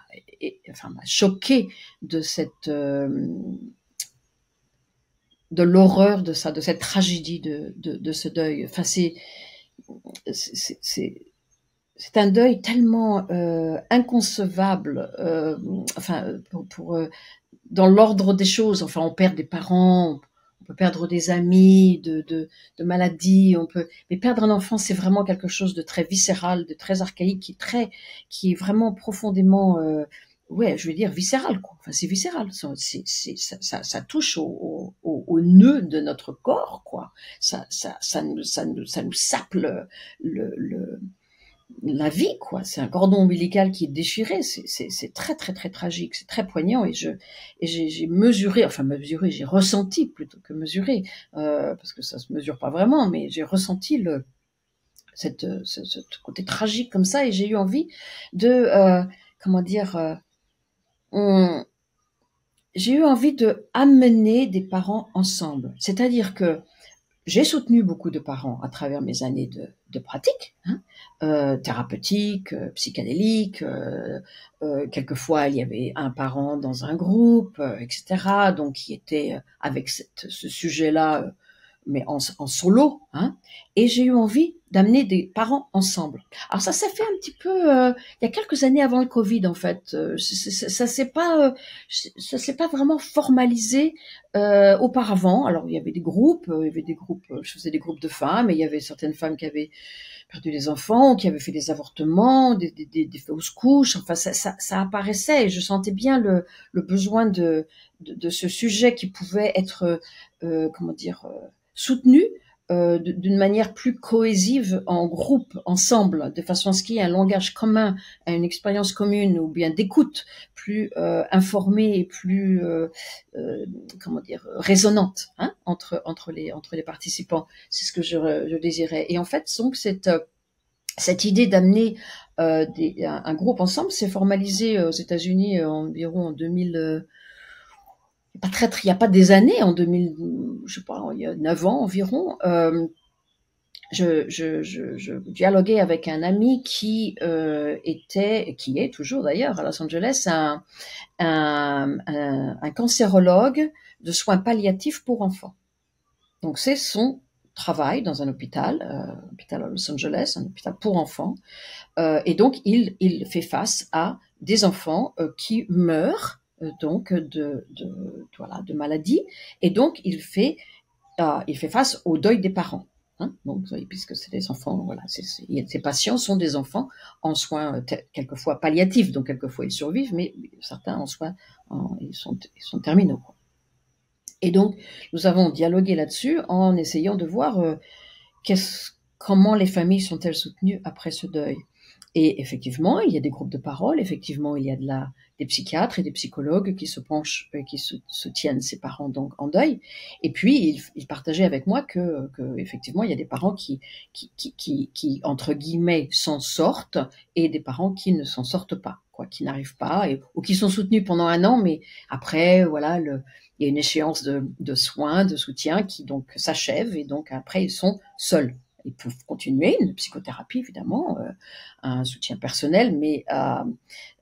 choqué de cette de l'horreur de ça, de cette tragédie de ce deuil. Enfin, c'est, c'est, c'est un deuil tellement inconcevable. Enfin, dans l'ordre des choses. Enfin, on perd des parents, on peut perdre des amis, de maladies, mais perdre un enfant, c'est vraiment quelque chose de très viscéral, de très archaïque, qui est vraiment profondément, ouais, je veux dire viscéral, quoi. Enfin, c'est viscéral. Ça touche au nœud de notre corps, quoi. Ça nous sape le la vie, quoi. C'est un cordon ombilical qui est déchiré. C'est très, très, très tragique. C'est très poignant. Et j'ai mesuré, enfin mesuré, j'ai ressenti plutôt que mesuré, parce que ça se mesure pas vraiment, mais j'ai ressenti ce côté tragique comme ça, et j'ai eu envie de, comment dire, on- j'ai eu envie de amener des parents ensemble. C'est-à-dire que j'ai soutenu beaucoup de parents à travers mes années de pratique, hein, thérapeutique, psychanalique. Quelquefois, il y avait un parent dans un groupe, etc. Donc, qui était avec ce sujet-là, mais en solo. Hein, et j'ai eu envie d'amener des parents ensemble. Alors ça s'est fait un petit peu il y a quelques années avant le Covid, en fait. Ça s'est pas vraiment formalisé auparavant. Alors il y avait des groupes, je faisais des groupes de femmes, et il y avait certaines femmes qui avaient perdu des enfants, qui avaient fait des avortements, des fausses couches. Enfin, ça apparaissait, et je sentais bien le besoin de ce sujet qui pouvait être, comment dire, soutenu d'une manière plus cohésive, en groupe, ensemble, de façon à ce qu'il y ait un langage commun, à une expérience commune, ou bien d'écoute plus informée et plus comment dire, résonante, hein, entre les participants. C'est ce que je désirais. Et en fait, donc cette idée d'amener un groupe ensemble s'est formalisée aux États-Unis environ en 2000. Il y a pas des années, en 2000, je sais pas, il y a 9 ans environ. Je dialoguais avec un ami qui qui est toujours d'ailleurs à Los Angeles, un cancérologue de soins palliatifs pour enfants. Donc c'est son travail dans un hôpital à Los Angeles, un hôpital pour enfants. Et donc il fait face à des enfants qui meurent donc voilà, de maladies. Et donc il fait face au deuil des parents. Hein, donc, puisque c'est des enfants, voilà, ces patients sont des enfants en soins quelquefois palliatifs, donc quelquefois ils survivent, mais certains en soins, ils sont terminaux, quoi. Et donc, nous avons dialogué là-dessus en essayant de voir comment les familles sont-elles soutenues après ce deuil. Et effectivement, il y a des groupes de parole, effectivement, il y a des psychiatres et des psychologues qui se penchent, qui soutiennent ces parents donc en deuil. Et puis, ils partageaient avec moi que effectivement, il y a des parents qui entre guillemets, s'en sortent, et des parents qui ne s'en sortent pas, quoi, qui n'arrivent pas, ou qui sont soutenus pendant un an, mais après, voilà, il y a une échéance de soins, de soutien qui donc s'achève, et donc après, ils sont seuls. Ils peuvent continuer une psychothérapie, évidemment, un soutien personnel, mais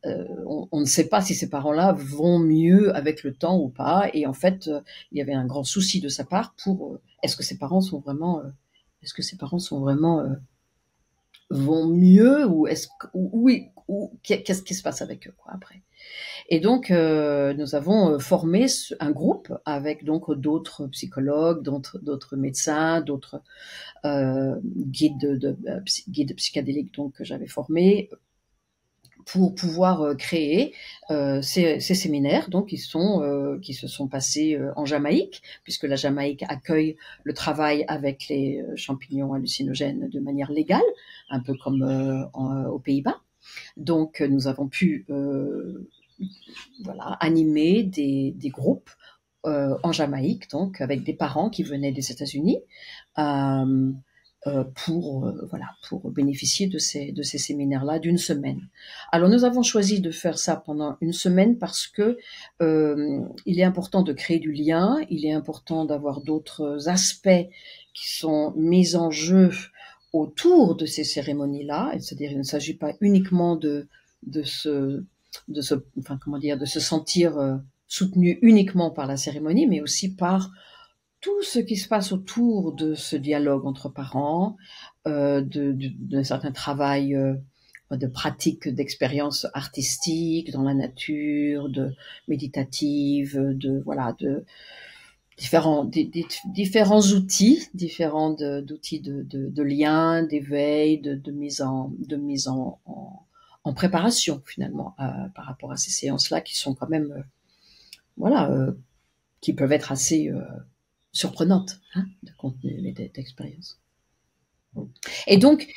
on ne sait pas si ces parents-là vont mieux avec le temps ou pas. Et en fait, il y avait un grand souci de sa part pour est-ce que ces parents sont vraiment est-ce que ces parents sont vraiment vont mieux ou est-ce oui ou qu'est-ce qui se passe avec eux quoi après. Et donc nous avons formé un groupe avec donc d'autres psychologues, d'autres médecins, d'autres guides psychédéliques donc que j'avais formés pour pouvoir créer ces séminaires donc qui se sont passés en Jamaïque, puisque la Jamaïque accueille le travail avec les champignons hallucinogènes de manière légale, un peu comme aux Pays-Bas. Donc nous avons pu voilà, animer des groupes en Jamaïque, donc avec des parents qui venaient des États-Unis voilà, pour bénéficier de ces séminaires-là d'une semaine. Alors nous avons choisi de faire ça pendant une semaine parce que il est important de créer du lien, il est important d'avoir d'autres aspects qui sont mis en jeu autour de ces cérémonies-là, c'est-à-dire il ne s'agit pas uniquement de se enfin comment dire, de se sentir soutenu uniquement par la cérémonie, mais aussi par tout ce qui se passe autour de ce dialogue entre parents, d'un certain travail de pratique d'expériences artistiques dans la nature, de méditative, de voilà, de différents outils, d'outils de lien, d'éveil, de mise en préparation finalement par rapport à ces séances-là qui sont quand même voilà qui peuvent être assez surprenantes hein, de contenu et d'expérience. Et donc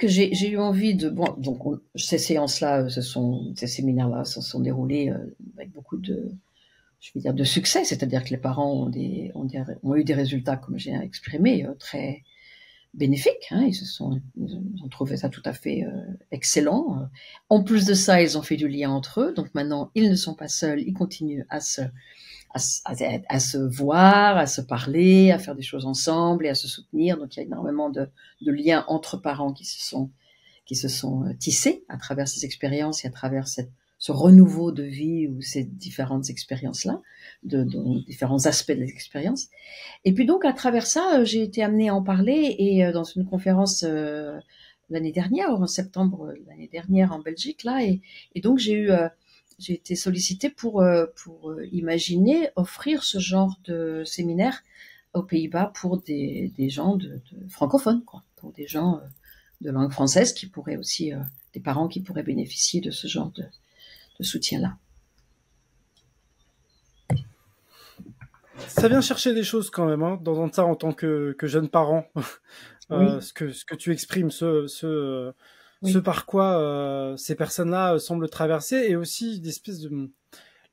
j'ai eu envie de bon donc ces séances-là, ces séminaires-là se sont déroulés avec beaucoup de je veux dire de succès, c'est-à-dire que les parents ont eu des résultats comme j'ai exprimé très bénéfiques. Hein, ils ont trouvé ça tout à fait excellent. En plus de ça, ils ont fait du lien entre eux, donc maintenant ils ne sont pas seuls, ils continuent à se voir, à se parler, à faire des choses ensemble et à se soutenir. Donc il y a énormément de liens entre parents qui se sont tissés à travers ces expériences et à travers ce renouveau de vie ou ces différentes expériences-là, de différents aspects de l'expérience. Et puis donc à travers ça, j'ai été amenée à en parler et dans une conférence l'année dernière, en septembre l'année dernière en Belgique là, et donc j'ai été sollicitée pour imaginer offrir ce genre de séminaire aux Pays-Bas pour des gens de francophones, quoi, pour des gens de langue française qui pourraient aussi, des parents qui pourraient bénéficier de ce genre de soutien-là. Ça vient chercher des choses quand même, hein, d'entendre ça en tant que jeune parent. Oui. Ce que tu exprimes, ce Oui. par quoi ces personnes-là semblent traverser, et aussi d'espèce de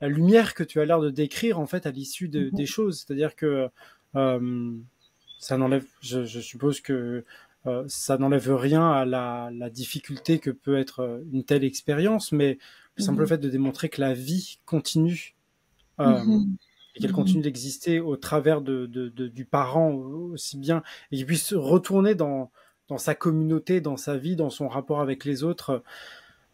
la lumière que tu as l'air de décrire en fait à l'issue des choses. C'est-à-dire que ça n'enlève, je suppose que ça n'enlève rien à la difficulté que peut être une telle expérience, mais le simple fait de démontrer que la vie continue et qu'elle continue d'exister au travers du parent aussi bien, et qu'il puisse retourner dans sa communauté, dans sa vie, dans son rapport avec les autres,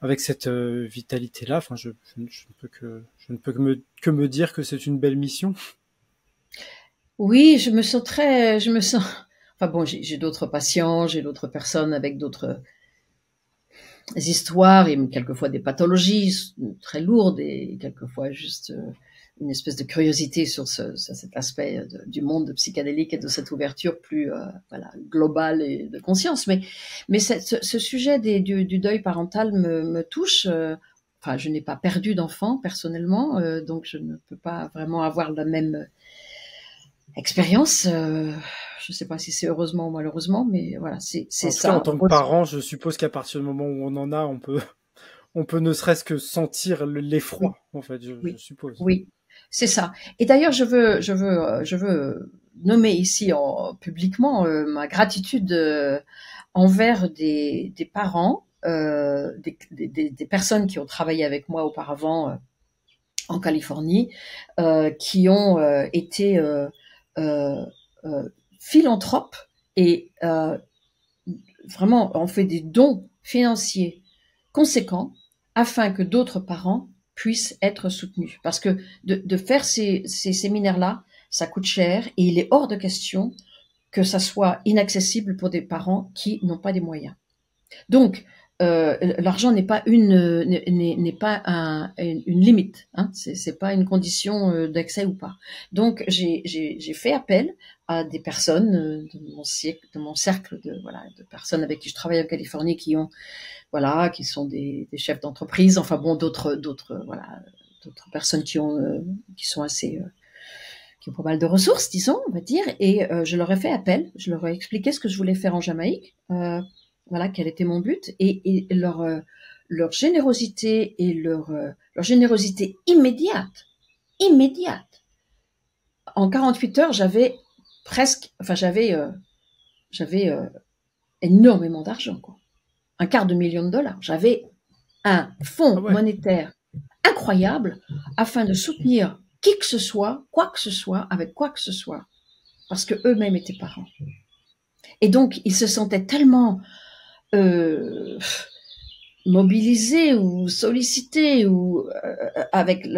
avec cette vitalité-là. Enfin, je ne peux que me dire que c'est une belle mission. Oui, je me sens enfin bon, j'ai d'autres patients, j'ai d'autres personnes avec d'autres histoires et quelquefois des pathologies très lourdes et quelquefois juste une espèce de curiosité sur cet aspect du monde psychédélique et de cette ouverture plus voilà, globale et de conscience. Mais ce sujet du deuil parental me touche. Enfin, je n'ai pas perdu d'enfant personnellement, donc je ne peux pas vraiment avoir la même expérience. Je ne sais pas si c'est heureusement ou malheureusement, mais voilà, c'est ça. En tant que parent, je suppose qu'à partir du moment où on en a, on peut ne serait-ce que sentir l'effroi, oui, en fait, je suppose. Oui, c'est ça. Et d'ailleurs, je veux nommer ici publiquement ma gratitude envers des parents, des personnes qui ont travaillé avec moi auparavant en Californie, qui ont été philanthropes et vraiment ont fait des dons financiers conséquents afin que d'autres parents puissent être soutenus. Parce que de faire ces séminaires-là, ça coûte cher et il est hors de question que ça soit inaccessible pour des parents qui n'ont pas des moyens. Donc, l'argent n'est pas une limite, hein. C'est pas une condition d'accès ou pas. Donc, j'ai fait appel à des personnes de mon cercle de personnes avec qui je travaille en Californie qui sont des chefs d'entreprise, enfin bon, d'autres personnes qui sont assez qui ont pas mal de ressources, disons, on va dire, et je leur ai fait appel, je leur ai expliqué ce que je voulais faire en Jamaïque, quel était mon but, et leur générosité et leur générosité immédiate. En 48 heures, j'avais énormément d'argent, quoi. $250 000. J'avais un fonds monétaire incroyable afin de soutenir qui que ce soit, quoi que ce soit, avec quoi que ce soit, parce que eux-mêmes étaient parents. Et donc, ils se sentaient tellement mobilisés ou sollicités ou avec je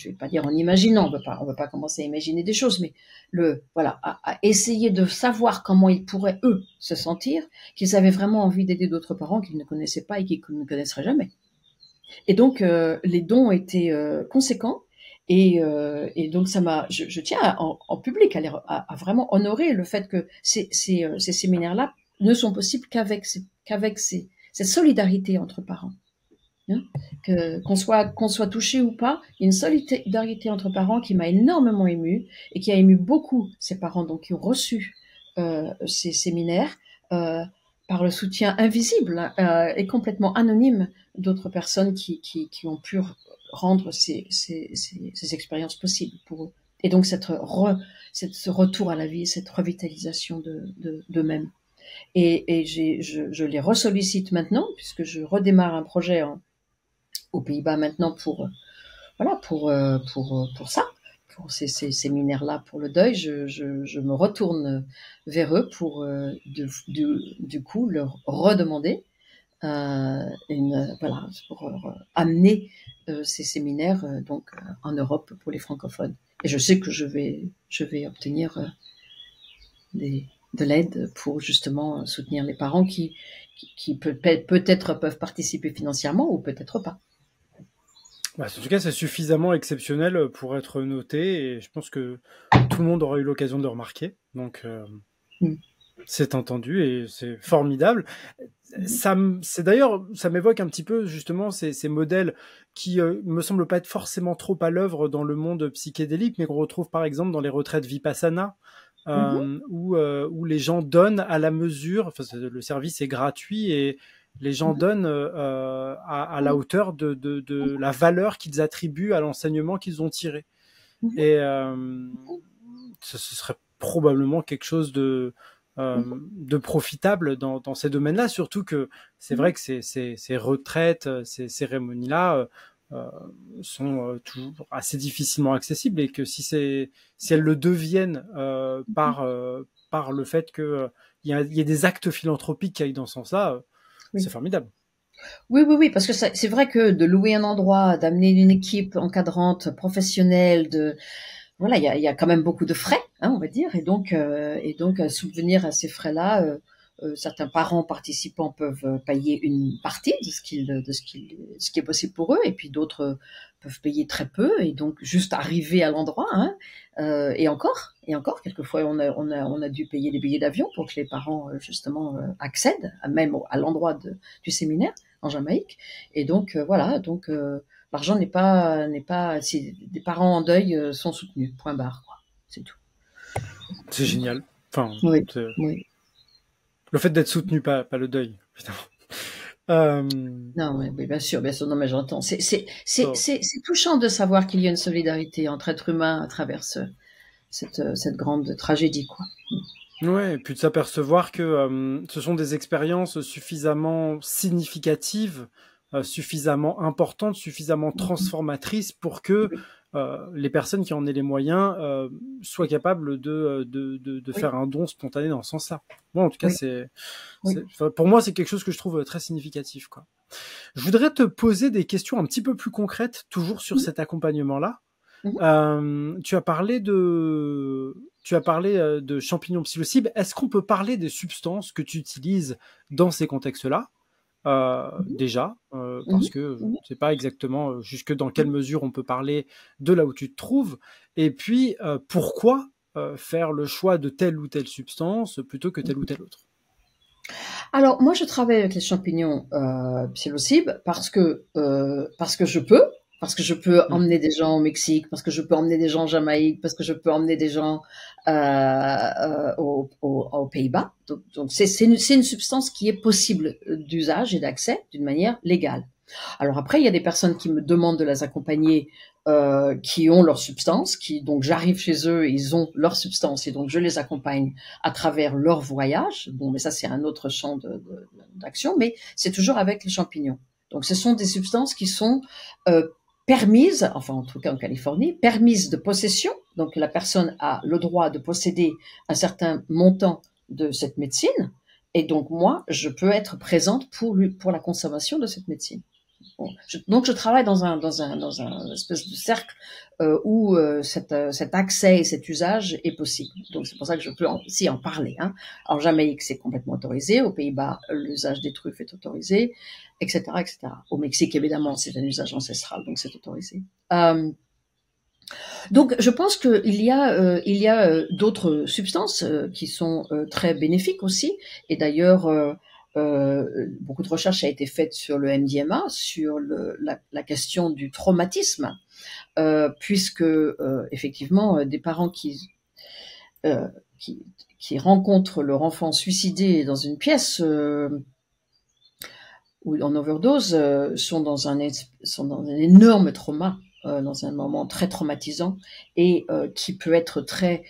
vais pas dire en imaginant, on veut pas commencer à imaginer des choses, mais à essayer de savoir comment ils pourraient eux se sentir, qu'ils avaient vraiment envie d'aider d'autres parents qu'ils ne connaissaient pas et qu'ils ne connaisseraient jamais. Et donc les dons étaient conséquents. Et donc je tiens en public à vraiment honorer le fait que ces séminaires-là ne sont possibles qu'avec cette solidarité entre parents. Hein, qu'on soit touché ou pas, il y a une solidarité entre parents qui m'a énormément émue et qui a ému beaucoup ces parents donc qui ont reçu ces séminaires par le soutien invisible et complètement anonyme d'autres personnes qui ont pu rendre ces expériences possibles pour eux. Et donc ce retour à la vie, cette revitalisation d'eux-mêmes. Et je les ressollicite maintenant, puisque je redémarre un projet aux Pays-Bas maintenant pour ça, pour ces séminaires-là pour le deuil. Je me retourne vers eux pour du coup leur redemander pour amener ces séminaires en Europe pour les francophones. Et je sais que je vais obtenir de l'aide pour justement soutenir les parents qui peut-être peuvent participer financièrement ou peut-être pas. En tout cas, c'est suffisamment exceptionnel pour être noté et je pense que tout le monde aura eu l'occasion de le remarquer. Donc, c'est entendu et c'est formidable. Ça m'évoque un petit peu justement ces modèles qui me semblent pas être forcément trop à l'œuvre dans le monde psychédélique, mais qu'on retrouve par exemple dans les retraites Vipassana, où les gens donnent à la mesure. Enfin, le service est gratuit et les gens donnent à la hauteur de la valeur qu'ils attribuent à l'enseignement qu'ils ont tiré. Et ce serait probablement quelque chose de profitable dans ces domaines-là, surtout que c'est vrai que ces retraites, ces cérémonies-là sont toujours assez difficilement accessibles et que si elles le deviennent par le fait que il y a des actes philanthropiques qui aillent dans ce sens-là, c'est formidable. Oui, parce que c'est vrai que de louer un endroit, d'amener une équipe encadrante, professionnelle, il y a quand même beaucoup de frais, hein, on va dire, et donc à subvenir à ces frais-là, certains parents participants peuvent payer une partie de ce qui est possible pour eux, et puis d'autres peuvent payer très peu, et donc juste arriver à l'endroit, hein, et encore, quelquefois on a dû payer des billets d'avion pour que les parents justement accèdent même à l'endroit du séminaire en Jamaïque, et donc l'argent n'est pas si des parents en deuil sont soutenus, point barre, quoi. C'est tout. C'est génial. Enfin, oui. Le fait d'être soutenu, pas le deuil, évidemment. Non, oui, bien sûr, non, mais j'entends. C'est touchant de savoir qu'il y a une solidarité entre êtres humains à travers cette grande tragédie, quoi. Ouais, et puis de s'apercevoir que ce sont des expériences suffisamment significatives, suffisamment importantes, suffisamment transformatrices pour que les personnes qui en aient les moyens soient capables de faire un don spontané dans ce sens-là. Bon, en tout cas, pour moi, c'est quelque chose que je trouve très significatif, quoi. Je voudrais te poser des questions un petit peu plus concrètes, toujours sur cet accompagnement-là. Tu as parlé tu as parlé de champignons psilocibe. Est-ce qu'on peut parler des substances que tu utilises dans ces contextes-là Mhm, déjà, parce mhm, que je ne mhm. sais pas exactement jusque dans quelle mesure on peut parler de là où tu te trouves, et puis pourquoi faire le choix de telle ou telle substance plutôt que telle ou telle autre. Alors moi je travaille avec les champignons psilocibe parce que je peux. Parce que je peux Mhm. emmener des gens au Mexique, parce que je peux emmener des gens en Jamaïque, parce que je peux emmener des gens aux Pays-Bas. Donc c'est une substance qui est possible d'usage et d'accès d'une manière légale. Alors après, il y a des personnes qui me demandent de les accompagner, qui ont leur substance, donc j'arrive chez eux, ils ont leur substance et donc je les accompagne à travers leur voyage. Bon, mais ça c'est un autre champ d'action, mais c'est toujours avec les champignons. Donc ce sont des substances qui sont permises, enfin en tout cas en Californie, permises de possession. Donc la personne a le droit de posséder un certain montant de cette médecine. Et donc moi, je peux être présente pour la consommation de cette médecine. Bon, donc je travaille dans un espèce de cercle où cet accès et cet usage est possible. Donc c'est pour ça que je peux aussi en parler. Hein. En Jamaïque, c'est complètement autorisé. Aux pays-Bas, l'usage des truffes est autorisé, etc., etc. Au Mexique, évidemment, c'est un usage ancestral, donc c'est autorisé. Donc je pense qu'il y a d'autres substances qui sont très bénéfiques aussi. Et d'ailleurs, beaucoup de recherches a été faite sur le MDMA, sur la question du traumatisme, puisque effectivement, des parents euh, qui, qui rencontrent leur enfant suicidé dans une pièce ou en overdose sont dans un énorme trauma, dans un moment très traumatisant et qui peut être très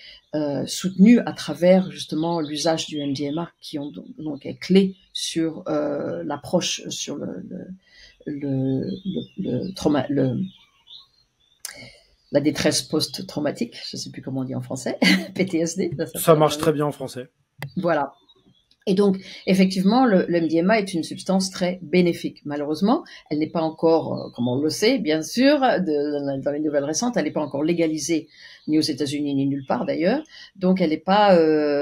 soutenu à travers justement l'usage du MDMA qui donc est clé sur l'approche sur le trauma, la détresse post-traumatique, je ne sais plus comment on dit en français, PTSD, ça Ça s'appelle en marche anglais. très bien en français. Voilà. Et donc, effectivement, le MDMA est une substance très bénéfique. Malheureusement, elle n'est pas encore, comme on le sait, bien sûr, dans les nouvelles récentes, elle n'est pas encore légalisée ni aux États-Unis ni nulle part d'ailleurs. Donc, elle n'est pas,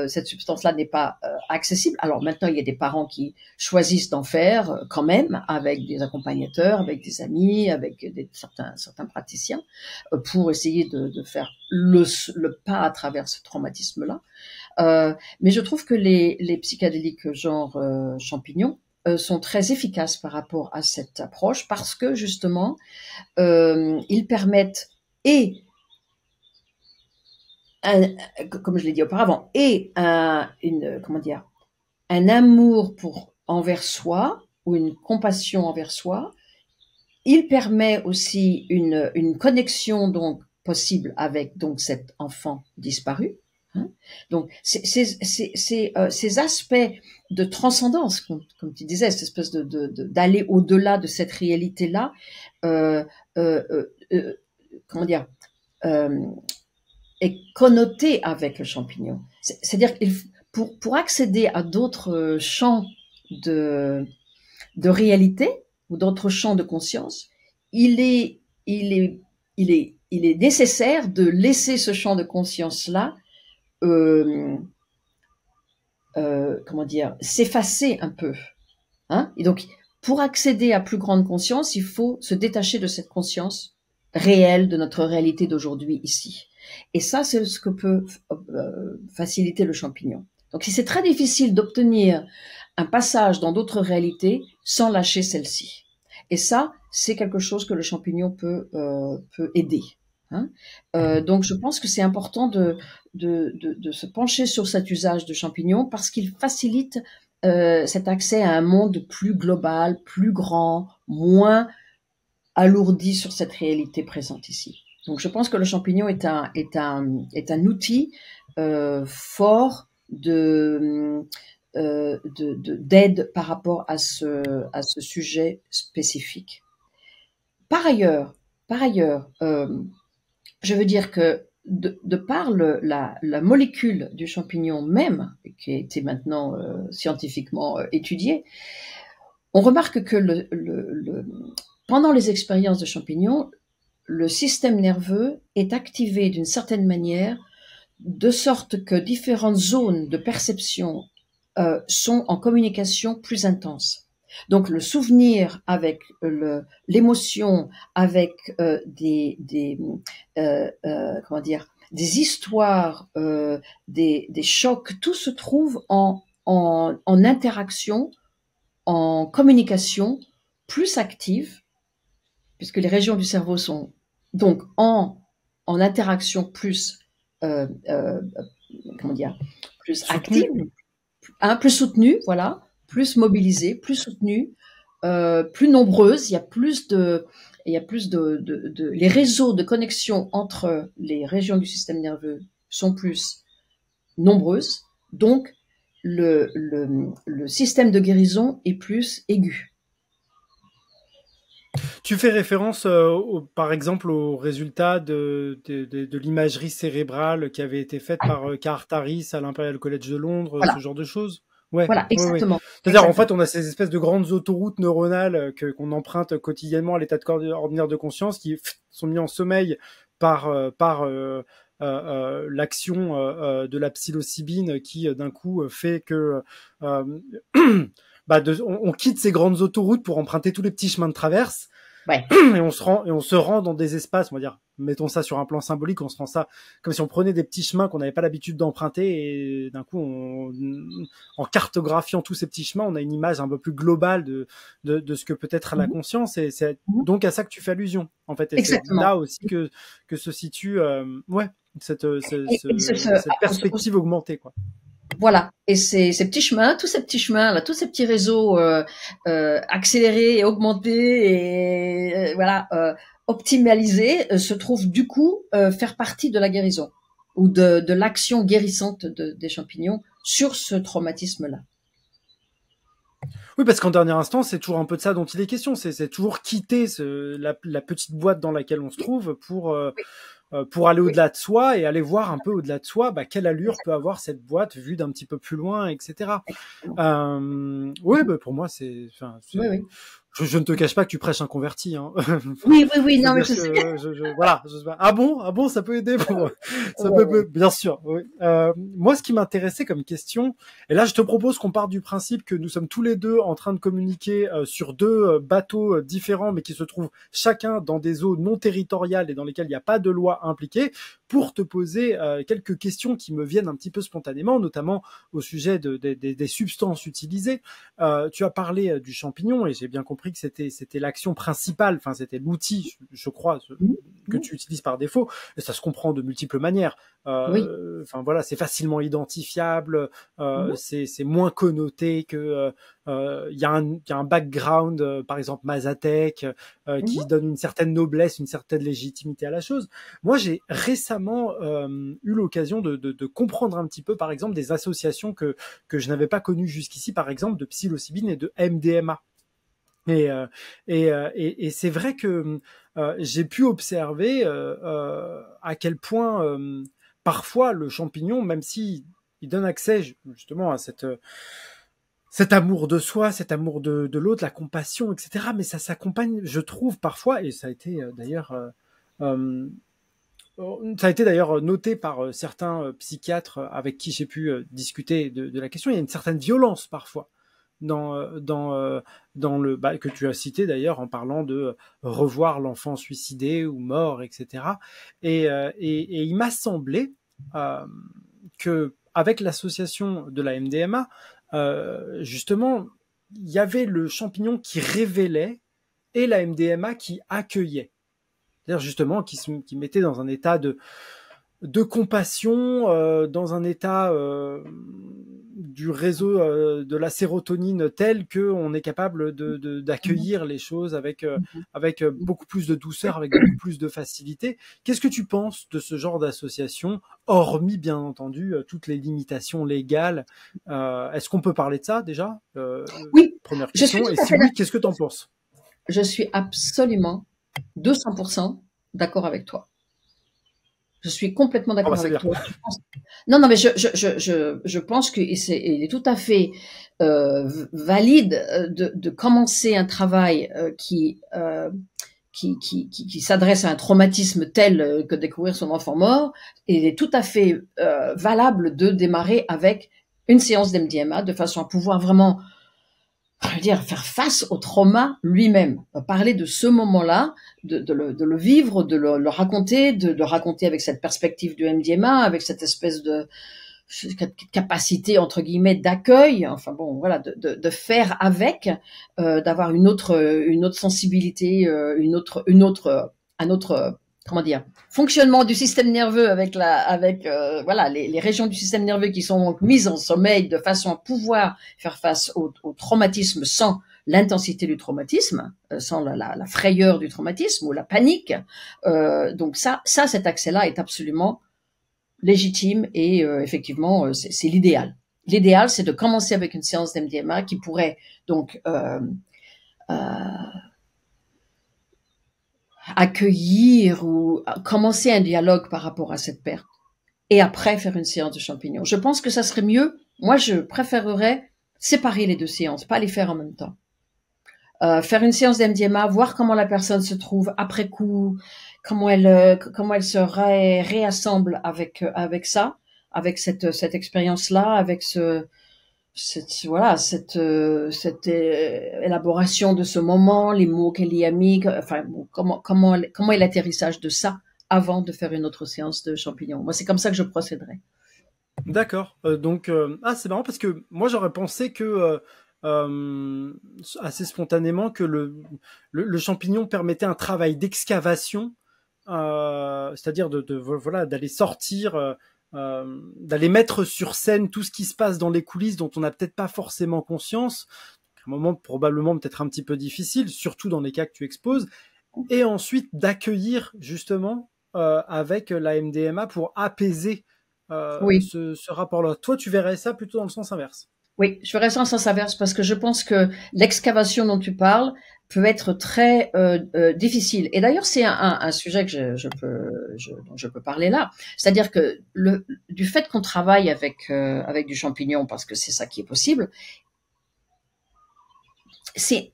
cette substance-là n'est pas accessible. Alors maintenant, il y a des parents qui choisissent d'en faire quand même avec des accompagnateurs, avec des amis, avec certains praticiens, pour essayer de faire le pas à travers ce traumatisme-là. Mais je trouve que les psychédéliques genre champignons sont très efficaces par rapport à cette approche parce que justement, ils permettent et comme je l'ai dit auparavant, et comment dire, un amour envers soi ou une compassion envers soi. Il permet aussi une connexion donc possible avec donc cet enfant disparu. Hein. Donc ces aspects de transcendance, comme tu disais, cette espèce d'aller au-delà de cette réalité-là, euh, euh, euh, euh, comment dire, euh, est connoté avec le champignon. C'est-à-dire que pour accéder à d'autres champs de de réalité ou d'autres champs de conscience, il est, il est, il est nécessaire de laisser ce champ de conscience-là, euh, comment dire, s'effacer un peu. Hein. Et donc, pour accéder à plus grande conscience, il faut se détacher de cette conscience réelle de notre réalité d'aujourd'hui ici. Et ça, c'est ce que peut faciliter le champignon. Donc, si c'est très difficile d'obtenir un passage dans d'autres réalités sans lâcher celle-ci. Et ça, c'est quelque chose que le champignon peut aider. Hein. Donc, je pense que c'est important de se pencher sur cet usage de champignons parce qu'il facilite cet accès à un monde plus global, plus grand, moins alourdi sur cette réalité présente ici. Donc, je pense que le champignon est un outil fort d'aide par rapport à ce sujet spécifique. Par ailleurs, je veux dire que de par la molécule du champignon même, qui a été maintenant scientifiquement étudiée, on remarque que pendant les expériences de champignons, le système nerveux est activé d'une certaine manière de sorte que différentes zones de perception sont en communication plus intense. Donc le souvenir avec l'émotion, avec comment dire, des histoires, des chocs, tout se trouve en interaction, en communication plus active, puisque les régions du cerveau sont donc en interaction plus comment dire, plus active, plus soutenue, voilà, plus mobilisée, plus soutenue, plus nombreuse. Il y a plus de les réseaux de connexion entre les régions du système nerveux sont plus nombreuses, donc le système de guérison est plus aigu. Tu fais référence, par exemple, aux résultats de l'imagerie cérébrale qui avait été faite par Carl Harris à l'Imperial College de Londres, voilà. Ce genre de choses. Ouais. Voilà, exactement. Ouais. C'est-à-dire, en fait, on a ces espèces de grandes autoroutes neuronales qu'on emprunte quotidiennement à l'état ordinaire de conscience qui sont mis en sommeil par l'action de la psilocybine qui, d'un coup, fait que on quitte ces grandes autoroutes pour emprunter tous les petits chemins de traverse. Ouais. Et on se rend dans des espaces, on va dire, mettons ça sur un plan symbolique, on se rend ça comme si on prenait des petits chemins qu'on n'avait pas l'habitude d'emprunter et d'un coup, en cartographiant tous ces petits chemins, on a une image un peu plus globale de ce que peut être la conscience et c'est donc à ça que tu fais allusion, en fait. Et c'est là aussi que se situe, cette perspective augmentée, quoi. Voilà. Et ces petits chemins, tous ces petits chemins, là, tous ces petits réseaux accélérés et augmentés et optimalisés se trouvent du coup faire partie de la guérison ou de l'action guérissante des champignons sur ce traumatisme-là. Oui, parce qu'en dernier instant, c'est toujours un peu de ça dont il est question. C'est toujours quitter la petite boîte dans laquelle on se trouve pour aller au-delà de soi et aller voir un peu au-delà de soi, quelle allure peut avoir cette boîte vue d'un petit peu plus loin, etc. Pour moi, c'est. Oui. Je ne te cache pas que tu prêches un converti. Hein. Oui, non, mais je sais. Voilà. Ah bon, ça peut aider pour. Ça peut, bien sûr. Oui. Moi, ce qui m'intéressait comme question, et là, je te propose qu'on parte du principe que nous sommes tous les deux en train de communiquer sur deux bateaux différents, mais qui se trouvent chacun dans des eaux non territoriales et dans lesquelles il n'y a pas de loi impliquée, pour te poser quelques questions qui me viennent un petit peu spontanément, notamment au sujet des substances utilisées. Tu as parlé du champignon et j'ai bien compris que c'était l'action principale, enfin c'était l'outil, je crois, que tu utilises par défaut, et ça se comprend de multiples manières. Enfin voilà, c'est facilement identifiable, c'est moins connoté que il y a un background, par exemple Mazatec, qui donne une certaine noblesse, une certaine légitimité à la chose. Moi, j'ai récemment eu l'occasion de comprendre un petit peu, par exemple, des associations que je n'avais pas connues jusqu'ici, par exemple de psilocybine et de MDMA. Et c'est vrai que j'ai pu observer à quel point parfois le champignon, même si il donne accès justement à cet amour de soi, cet amour de l'autre, la compassion, etc. Mais ça s'accompagne, je trouve parfois, et ça a été d'ailleurs noté par certains psychiatres avec qui j'ai pu discuter de la question. Il y a une certaine violence parfois dans le que tu as cité d'ailleurs en parlant de revoir l'enfant suicidé ou mort, etc. Et il m'a semblé que avec l'association de la MDMA, justement, il y avait le champignon qui révélait et la MDMA qui accueillait. C'est-à-dire justement qui mettait dans un état de compassion, dans un état du réseau de la sérotonine tel que on est capable d'accueillir les choses avec beaucoup plus de douceur, avec beaucoup plus de facilité. Qu'est-ce que tu penses de ce genre d'association, hormis bien entendu toutes les limitations légales? Est-ce qu'on peut parler de ça déjà? Oui. Première question. Et si oui, qu'est-ce que tu en penses? Je suis absolument 200% d'accord avec toi. Je suis complètement d'accord avec toi. Non, mais je pense que il est tout à fait valide de commencer un travail qui qui s'adresse à un traumatisme tel que découvrir son enfant mort, il est tout à fait valable de démarrer avec une séance d'MDMA de façon à pouvoir vraiment, je veux dire, faire face au trauma lui-même, parler de ce moment-là, de le vivre, de le raconter, de le raconter avec cette perspective du MDMA, avec cette espèce de capacité entre guillemets d'accueil, enfin bon voilà, de faire avec, d'avoir une autre sensibilité, un autre comment dire, fonctionnement du système nerveux avec voilà les régions du système nerveux qui sont donc mises en sommeil de façon à pouvoir faire face au traumatisme sans l'intensité du traumatisme, sans la frayeur du traumatisme ou la panique. Donc ça cet accès-là est absolument légitime et effectivement c'est l'idéal. L'idéal, c'est de commencer avec une séance d'MDMA qui pourrait donc accueillir ou commencer un dialogue par rapport à cette perte et après faire une séance de champignons. Je pense que ça serait mieux. Moi, je préférerais séparer les deux séances, pas les faire en même temps. Faire une séance d'MDMA, voir comment la personne se trouve après coup, comment elle se réassemble avec ça, avec cette expérience-là, avec cette élaboration de ce moment, les mots qu'elle y a mis, enfin comment est l'atterrissage de ça avant de faire une autre séance de champignons. Moi, c'est comme ça que je procéderais. D'accord. Donc, c'est marrant parce que moi j'aurais pensé que assez spontanément que le champignon permettait un travail d'excavation, c'est-à-dire voilà, d'aller sortir, d'aller mettre sur scène tout ce qui se passe dans les coulisses dont on n'a peut-être pas forcément conscience. Un moment probablement peut-être un petit peu difficile, surtout dans les cas que tu exposes, et ensuite d'accueillir justement avec la MDMA pour apaiser Oui. ce rapport-là. Toi, tu verrais ça plutôt dans le sens inverse. Oui, je ferais ça en sens inverse parce que je pense que l'excavation dont tu parles peut être très difficile. Et d'ailleurs, c'est un sujet que dont je peux parler là. C'est-à-dire que du fait qu'on travaille avec du champignon, parce que c'est ça qui est possible, c'est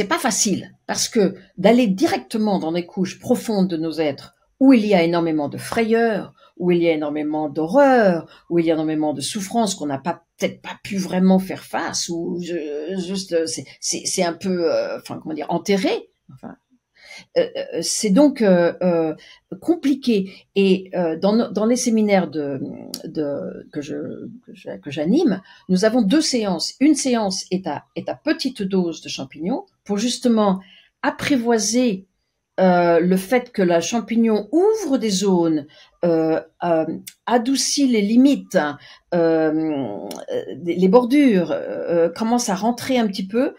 pas facile parce que d'aller directement dans les couches profondes de nos êtres où il y a énormément de frayeur, où il y a énormément d'horreur, où il y a énormément de souffrance qu'on n'a peut-être pas pu vraiment faire face, ou juste c'est un peu, enfin comment dire, enterré. Enfin, c'est donc compliqué. Et dans les séminaires que j'anime, nous avons deux séances. Une séance est à petite dose de champignons pour justement apprivoiser le fait que la champignon ouvre des zones, adoucit les limites, les bordures, commence à rentrer un petit peu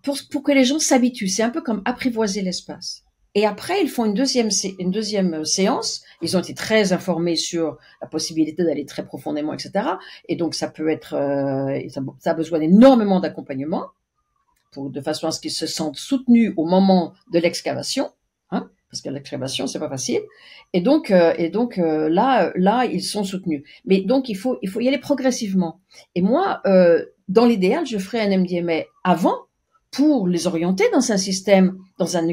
pour que les gens s'habituent. C'est un peu comme apprivoiser l'espace. Et après, ils font une deuxième séance. Ils ont été très informés sur la possibilité d'aller très profondément, etc. Et donc, ça peut être, ça a besoin d'énormément d'accompagnement de façon à ce qu'ils se sentent soutenus au moment de l'excavation. Hein, parce que l'excavation, c'est pas facile. Et donc là, ils sont soutenus. Mais donc, il faut y aller progressivement. Et moi, dans l'idéal, je ferai un MDMA avant pour les orienter dans un système, dans un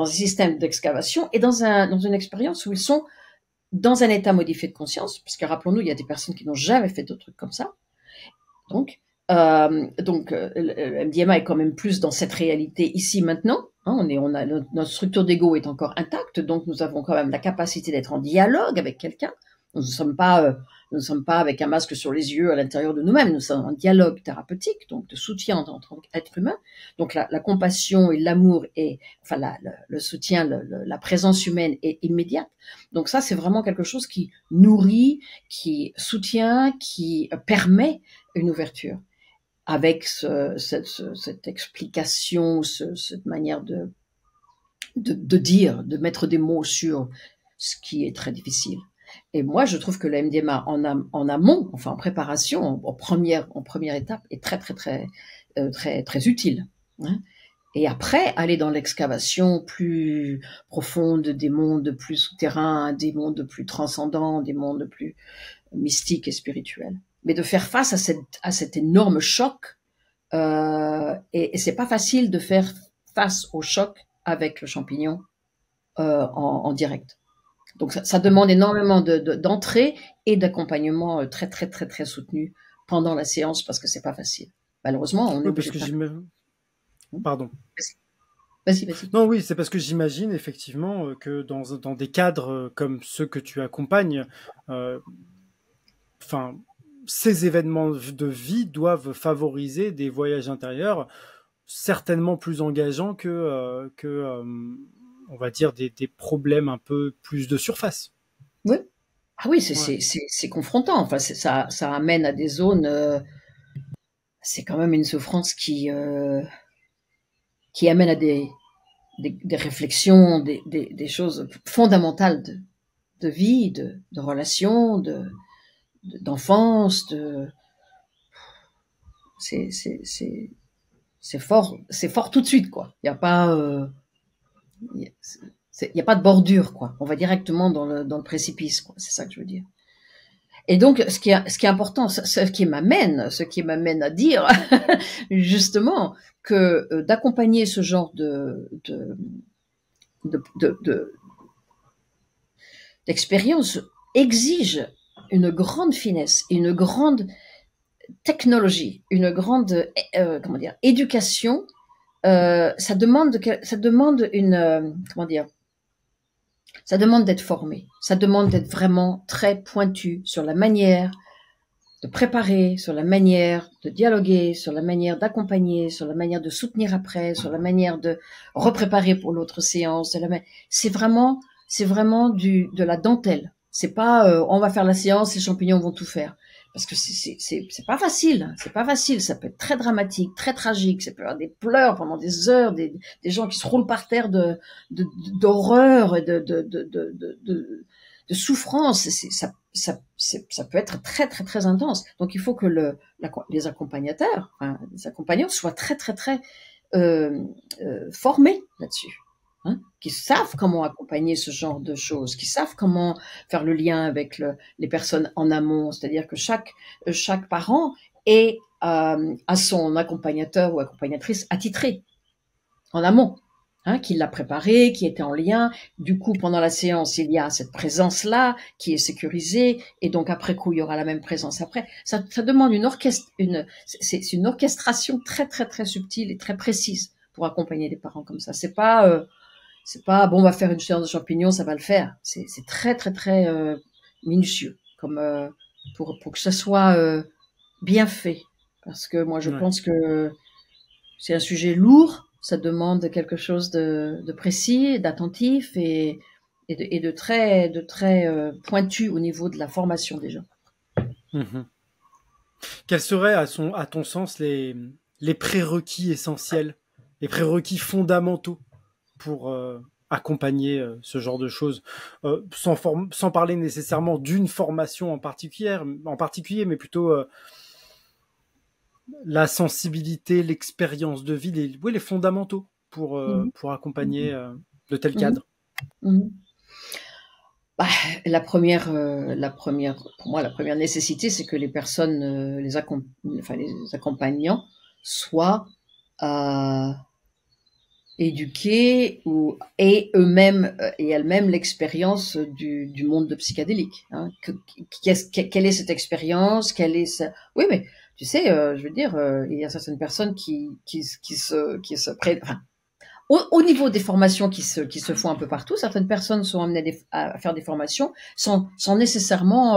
système d'excavation et dans une expérience où ils sont dans un état modifié de conscience, parce que rappelons-nous, il y a des personnes qui n'ont jamais fait de trucs comme ça. Donc, le MDMA est quand même plus dans cette réalité ici maintenant. Hein, notre structure d'ego est encore intacte, donc nous avons quand même la capacité d'être en dialogue avec quelqu'un. Nous ne sommes pas avec un masque sur les yeux à l'intérieur de nous-mêmes. Nous sommes en dialogue thérapeutique, donc de soutien en tant qu'être humain. Donc la compassion et l'amour et enfin le soutien, la présence humaine est immédiate. Donc ça, c'est vraiment quelque chose qui nourrit, qui soutient, qui permet une ouverture. Avec cette explication, cette manière de dire, de mettre des mots sur ce qui est très difficile. Et moi, je trouve que le MDMA en amont, enfin en préparation, en première étape, est très utile. Hein. Et après, aller dans l'excavation plus profonde des mondes plus souterrains, des mondes plus transcendants, des mondes plus mystiques et spirituels. Mais de faire face à cet énorme choc, et c'est pas facile de faire face au choc avec le champignon en direct. Donc ça demande énormément d'entrée et d'accompagnement très très très très soutenu pendant la séance parce que c'est pas facile. Malheureusement, on est Oui, obligé parce de que faire. j'imagine. Pardon. Vas-y, vas-y. Non, oui, c'est parce que j'imagine effectivement que dans des cadres comme ceux que tu accompagnes, euh, enfin, ces événements de vie doivent favoriser des voyages intérieurs certainement plus engageants que on va dire, des problèmes un peu plus de surface. Oui. Ah oui, Ouais. c'est confrontant. Enfin, ça amène à des zones. C'est quand même une souffrance qui amène à des réflexions, des choses fondamentales de vie, de relations, d'enfance, c'est c'est c'est c'est fort tout de suite quoi. Il y a pas il y a pas de bordure quoi. On va directement dans le précipice quoi. C'est ça que je veux dire. Et donc ce qui est important, ce qui m'amène à dire justement que d'accompagner ce genre de d'expérience exige une grande finesse, une grande technologie, une grande comment dire éducation. Ça demande une comment dire ça demande d'être formé, ça demande d'être vraiment très pointu sur la manière de préparer, sur la manière de dialoguer, sur la manière d'accompagner, sur la manière de soutenir après, sur la manière de repréparer pour l'autre séance. C'est vraiment de la dentelle. C'est pas on va faire la séance, les champignons vont tout faire. Parce que c'est pas facile, c'est pas facile. Ça peut être très dramatique, très tragique. Ça peut y avoir des pleurs pendant des heures, des gens qui se roulent par terre d'horreur et de souffrance. Ça peut être très très très intense. Donc il faut que les accompagnateurs, enfin, les accompagnants soient très très très formés là-dessus. Hein, qui savent comment accompagner ce genre de choses, qui savent comment faire le lien avec les personnes en amont, c'est-à-dire que chaque parent a son accompagnateur ou accompagnatrice attitré en amont, hein, qui l'a préparé, qui était en lien. Du coup, pendant la séance, il y a cette présence-là qui est sécurisée, et donc après coup, il y aura la même présence après. Ça demande c'est une orchestration très très très subtile et très précise pour accompagner les parents comme ça. C'est pas bon, on va faire une séance de champignons, ça va le faire. C'est très très très minutieux, comme pour que ça soit bien fait. Parce que moi, je Ouais. pense que c'est un sujet lourd, ça demande quelque chose de précis, d'attentif et de très pointu au niveau de la formation des gens. Mhm. Quels seraient, à ton sens, les prérequis essentiels, les prérequis fondamentaux pour accompagner ce genre de choses, sans parler nécessairement d'une formation en particulier, mais plutôt la sensibilité, l'expérience de vie, oui, les fondamentaux Mhm. pour accompagner de tels Mhm. cadres. Mhm. Bah, pour moi, la première nécessité, c'est que les personnes, enfin, les accompagnants soient euh, éduqués et eux-mêmes et elles-mêmes l'expérience du monde de psychédélique. Hein. Quelle est cette expérience? Oui, mais tu sais, je veux dire, il y a certaines personnes enfin, au niveau des formations qui se font un peu partout, certaines personnes sont amenées à faire des formations sans nécessairement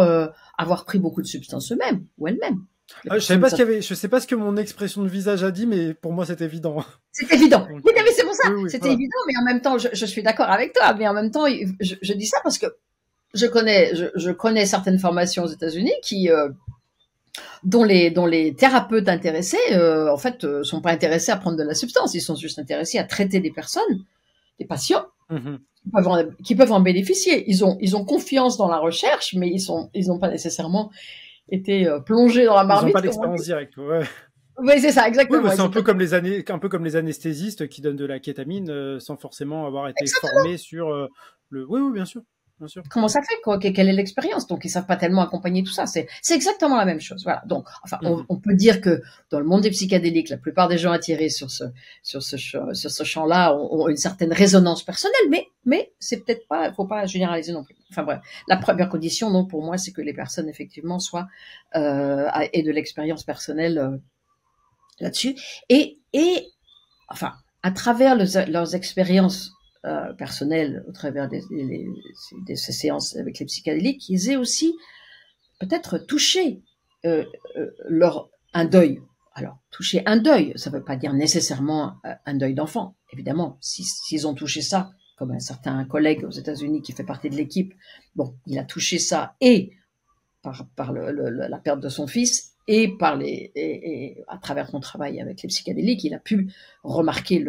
avoir pris beaucoup de substances eux-mêmes ou elles-mêmes. Les Ah, je savais personnes, pas ce qu'il y avait, je sais pas ce que mon expression de visage a dit, mais pour moi c'est évident. c'est évident. Donc, Oui, non, mais c'est pour ça. oui, oui, C'était voilà. évident, mais en même temps, je suis d'accord avec toi. Mais en même temps, je dis ça parce que je connais certaines formations aux États-Unis dont les thérapeutes intéressés, en fait, sont pas intéressés à prendre de la substance. Ils sont juste intéressés à traiter des personnes, des patients Mhm. qui peuvent en bénéficier. Ils ont confiance dans la recherche, mais ils ont pas nécessairement été plongés dans la Ils n'ont marmite, pas comme on l'expérience dit. directe. Ouais. Oui, c'est ça, Oui, bah, exactement. c'est Ils ont pas. un peu comme les anesthésistes qui donnent de la kétamine sans forcément avoir été Exactement. formés sur le. Oui, oui, bien sûr. bien sûr. comment ça fait, quoi, quelle est l'expérience. Donc, ils savent pas tellement accompagner tout ça. C'est exactement la même chose. Voilà. Donc, enfin, on peut dire que dans le monde des psychédéliques, la plupart des gens attirés sur ce champ-là ont une certaine résonance personnelle, mais c'est peut-être pas, faut pas généraliser non plus. Enfin bref, la première condition, donc, pour moi, c'est que les personnes, effectivement, aient de l'expérience personnelle là-dessus. Et, enfin, à travers leurs expériences personnelles, au travers de ces séances avec les psychédéliques, ils aient aussi peut-être touché un deuil. Alors, toucher un deuil, ça ne veut pas dire nécessairement un deuil d'enfant. Évidemment, s'ils ont touché ça, comme un certain collègue aux États-Unis qui fait partie de l'équipe, bon, il a touché ça et par la perte de son fils et à travers son travail avec les psychédéliques, il a pu remarquer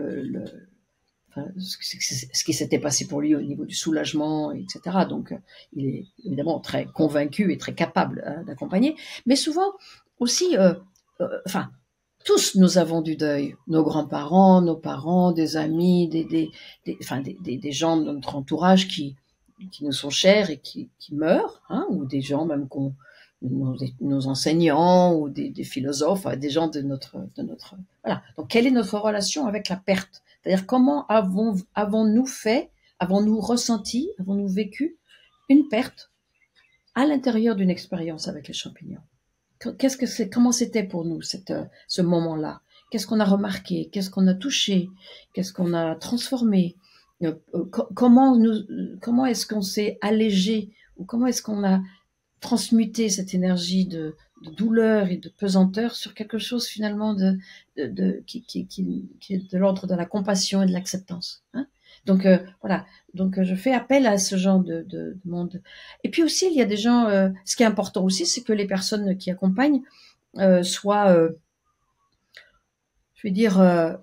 ce qui s'était passé pour lui au niveau du soulagement, etc. Donc, il est évidemment très convaincu et très capable d'accompagner. Mais souvent aussi, enfin, tous nous avons du deuil. Nos grands-parents, nos parents, des amis, des gens de notre entourage qui nous sont chers et qui meurent, hein, ou des gens même nos enseignants ou des philosophes, des gens de notre voilà. Donc, quelle est notre relation avec la perte? C'est-à-dire, comment avons-nous ressenti, avons-nous vécu une perte à l'intérieur d'une expérience avec les champignons? Comment c'était pour nous ce moment-là? Qu'est-ce qu'on a remarqué? Qu'est-ce qu'on a touché? Qu'est-ce qu'on a transformé? Comment est-ce qu'on s'est allégé, ou comment est-ce qu'on a transmuté cette énergie de douleur et de pesanteur sur quelque chose finalement qui est de l'ordre de la compassion et de l'acceptance, hein? Donc voilà, donc je fais appel à ce genre de monde. Et puis aussi, il y a des gens, ce qui est important aussi, c'est que les personnes qui accompagnent soient, je vais dire, aient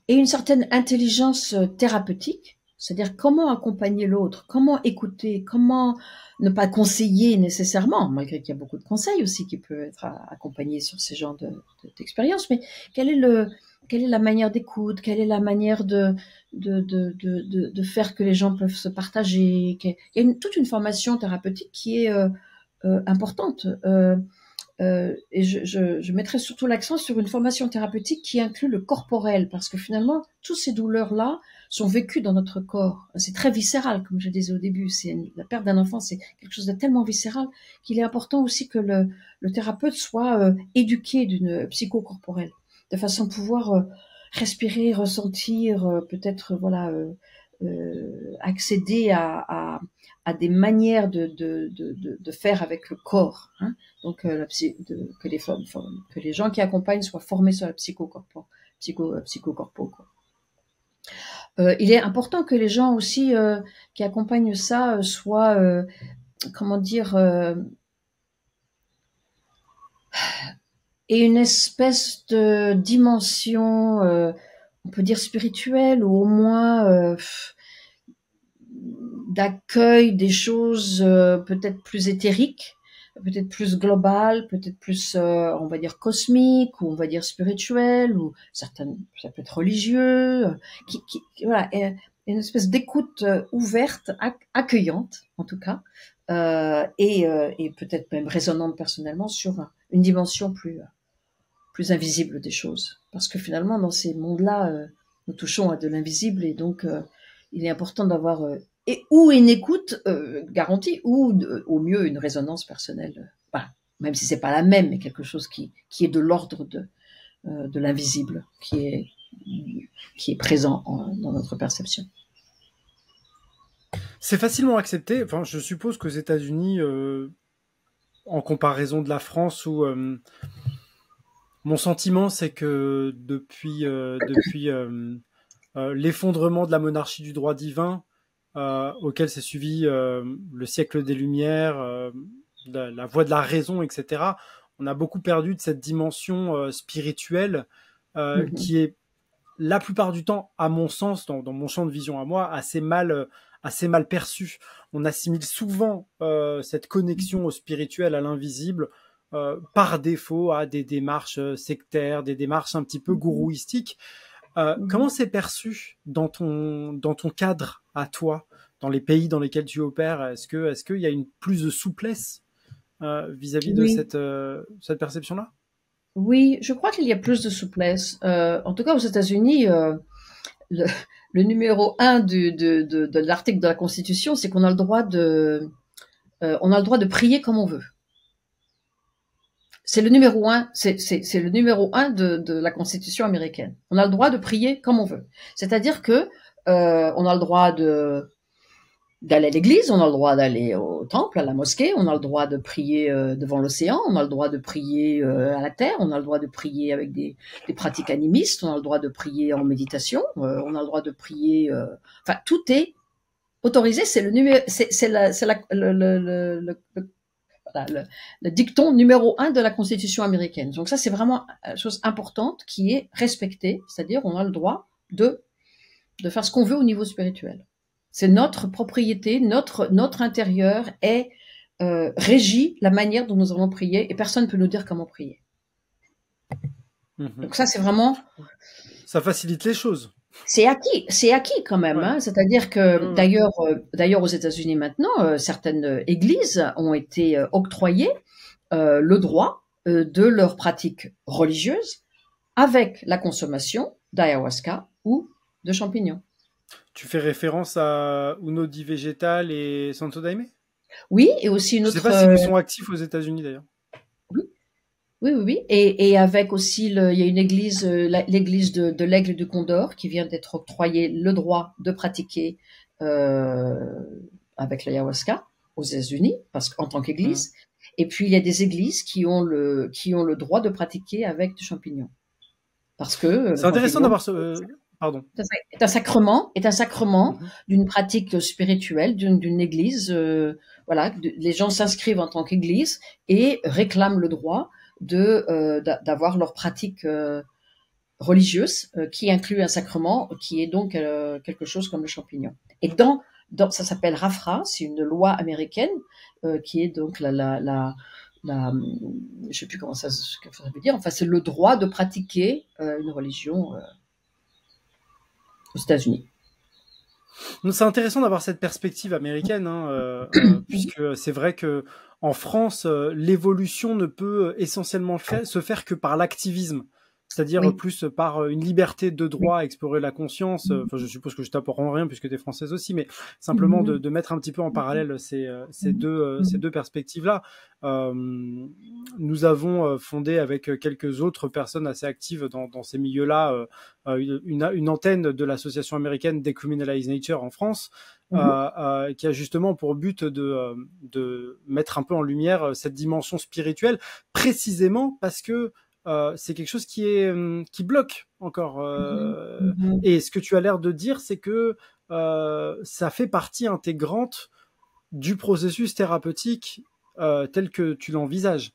une certaine intelligence thérapeutique, c'est-à-dire comment accompagner l'autre, comment écouter, comment ne pas conseiller nécessairement, malgré qu'il y a beaucoup de conseils aussi qui peuvent être accompagnés sur ces genres d'expériences, mais quelle est la manière d'écoute, quelle est la manière de faire que les gens peuvent se partager. Il y a toute une formation thérapeutique qui est importante. Et je mettrai surtout l'accent sur une formation thérapeutique qui inclut le corporel, parce que finalement, toutes ces douleurs-là sont vécues dans notre corps. C'est très viscéral, comme je disais au début. La perte d'un enfant, c'est quelque chose de tellement viscéral qu'il est important aussi que le thérapeute soit éduqué d'une psychocorporelle, de façon à pouvoir respirer, ressentir, peut-être voilà, accéder à des manières de faire avec le corps, hein. Donc que les gens qui accompagnent soient formés sur la psychocorpo, quoi. Il est important que les gens aussi qui accompagnent ça soient comment dire aient une espèce de dimension on peut dire spirituelle, ou au moins d'accueil des choses peut-être plus éthériques, peut-être plus globales, peut-être plus on va dire cosmiques, ou on va dire spirituelles, ou certaines, ça peut être religieux, voilà, une espèce d'écoute ouverte, accueillante en tout cas, et peut-être même résonnante personnellement sur une dimension plus invisible des choses, parce que finalement dans ces mondes-là nous touchons à de l'invisible, et donc il est important d'avoir ou une écoute garantie, ou au mieux une résonance personnelle, voilà. Même si c'est pas la même, mais quelque chose qui est de l'ordre de l'invisible, qui est présent dans notre perception. C'est facilement accepté. Enfin, je suppose qu'aux États-Unis, en comparaison de la France, où mon sentiment, c'est que depuis l'effondrement de la monarchie du droit divin, auquel s'est suivi le siècle des Lumières, la voie de la raison, etc., on a beaucoup perdu de cette dimension spirituelle qui est la plupart du temps, à mon sens, dans mon champ de vision à moi, assez mal perçue. On assimile souvent cette connexion au spirituel, à l'invisible, par défaut à des démarches sectaires, des démarches un petit peu gourouistiques. Comment c'est perçu dans ton cadre à toi, dans les pays dans lesquels tu opères, est-ce qu'il y a une plus de souplesse vis-à-vis de Oui, cette perception-là? oui, je crois qu'il y a plus de souplesse. En tout cas, aux États-Unis, le, le numéro un de l'article de la Constitution, c'est qu'on a le droit on a le droit de prier comme on veut. C'est le numéro un, c'est le numéro un de la Constitution américaine. On a le droit de prier comme on veut. C'est-à-dire que on a le droit d'aller à l'église, on a le droit d'aller au temple, à la mosquée, on a le droit de prier devant l'océan, on a le droit de prier à la terre, on a le droit de prier avec des pratiques animistes, on a le droit de prier en méditation, on a le droit de prier. Enfin, tout est autorisé. C'est le numéro, c'est le dicton numéro un de la Constitution américaine. Donc ça, c'est vraiment une chose importante qui est respectée, c'est-à-dire on a le droit de faire ce qu'on veut au niveau spirituel. C'est notre propriété, notre intérieur est régit la manière dont nous allons prier et personne ne peut nous dire comment prier. Donc ça, c'est vraiment... Ça facilite les choses. C'est acquis quand même. Ouais. Hein. C'est-à-dire que d'ailleurs aux États-Unis maintenant, certaines églises ont été octroyées le droit de leurs pratiques religieuses avec la consommation d'ayahuasca ou de champignons. Tu fais référence à Uno di Vegetal et Santo Daime? Oui, et aussi une autre... Je ne sais pas s'ils sont actifs aux États-Unis d'ailleurs. Oui. Et avec aussi, il y a une église, l'église de l'Aigle et du Condor, qui vient d'être octroyée le droit de pratiquer avec l'ayahuasca aux États-Unis, en tant qu'église. Et puis il y a des églises qui ont le droit de pratiquer avec du champignon, parce que c'est intéressant d'avoir ce. Pardon. Est un sacrement d'une pratique spirituelle d'une église. Voilà, les gens s'inscrivent en tant qu'église et réclament le droit d'avoir leur pratique religieuse qui inclut un sacrement qui est donc quelque chose comme le champignon. Et ça s'appelle RAFRA, c'est une loi américaine qui est donc je sais plus comment ça veut dire. Enfin, c'est le droit de pratiquer une religion aux États-Unis. C'est intéressant d'avoir cette perspective américaine, puisque c'est vrai que en France, l'évolution ne peut essentiellement se faire que par l'activisme, c'est-à-dire plus par une liberté de droit à explorer la conscience. Enfin, je suppose que je t'apprends rien puisque tu es française aussi, mais simplement de mettre un petit peu en parallèle ces deux perspectives-là. Nous avons fondé avec quelques autres personnes assez actives dans ces milieux-là une antenne de l'association américaine Decriminalize Nature en France, qui a justement pour but de mettre un peu en lumière cette dimension spirituelle, précisément parce que c'est quelque chose qui bloque encore. Et ce que tu as l'air de dire, c'est que ça fait partie intégrante du processus thérapeutique tel que tu l'envisages,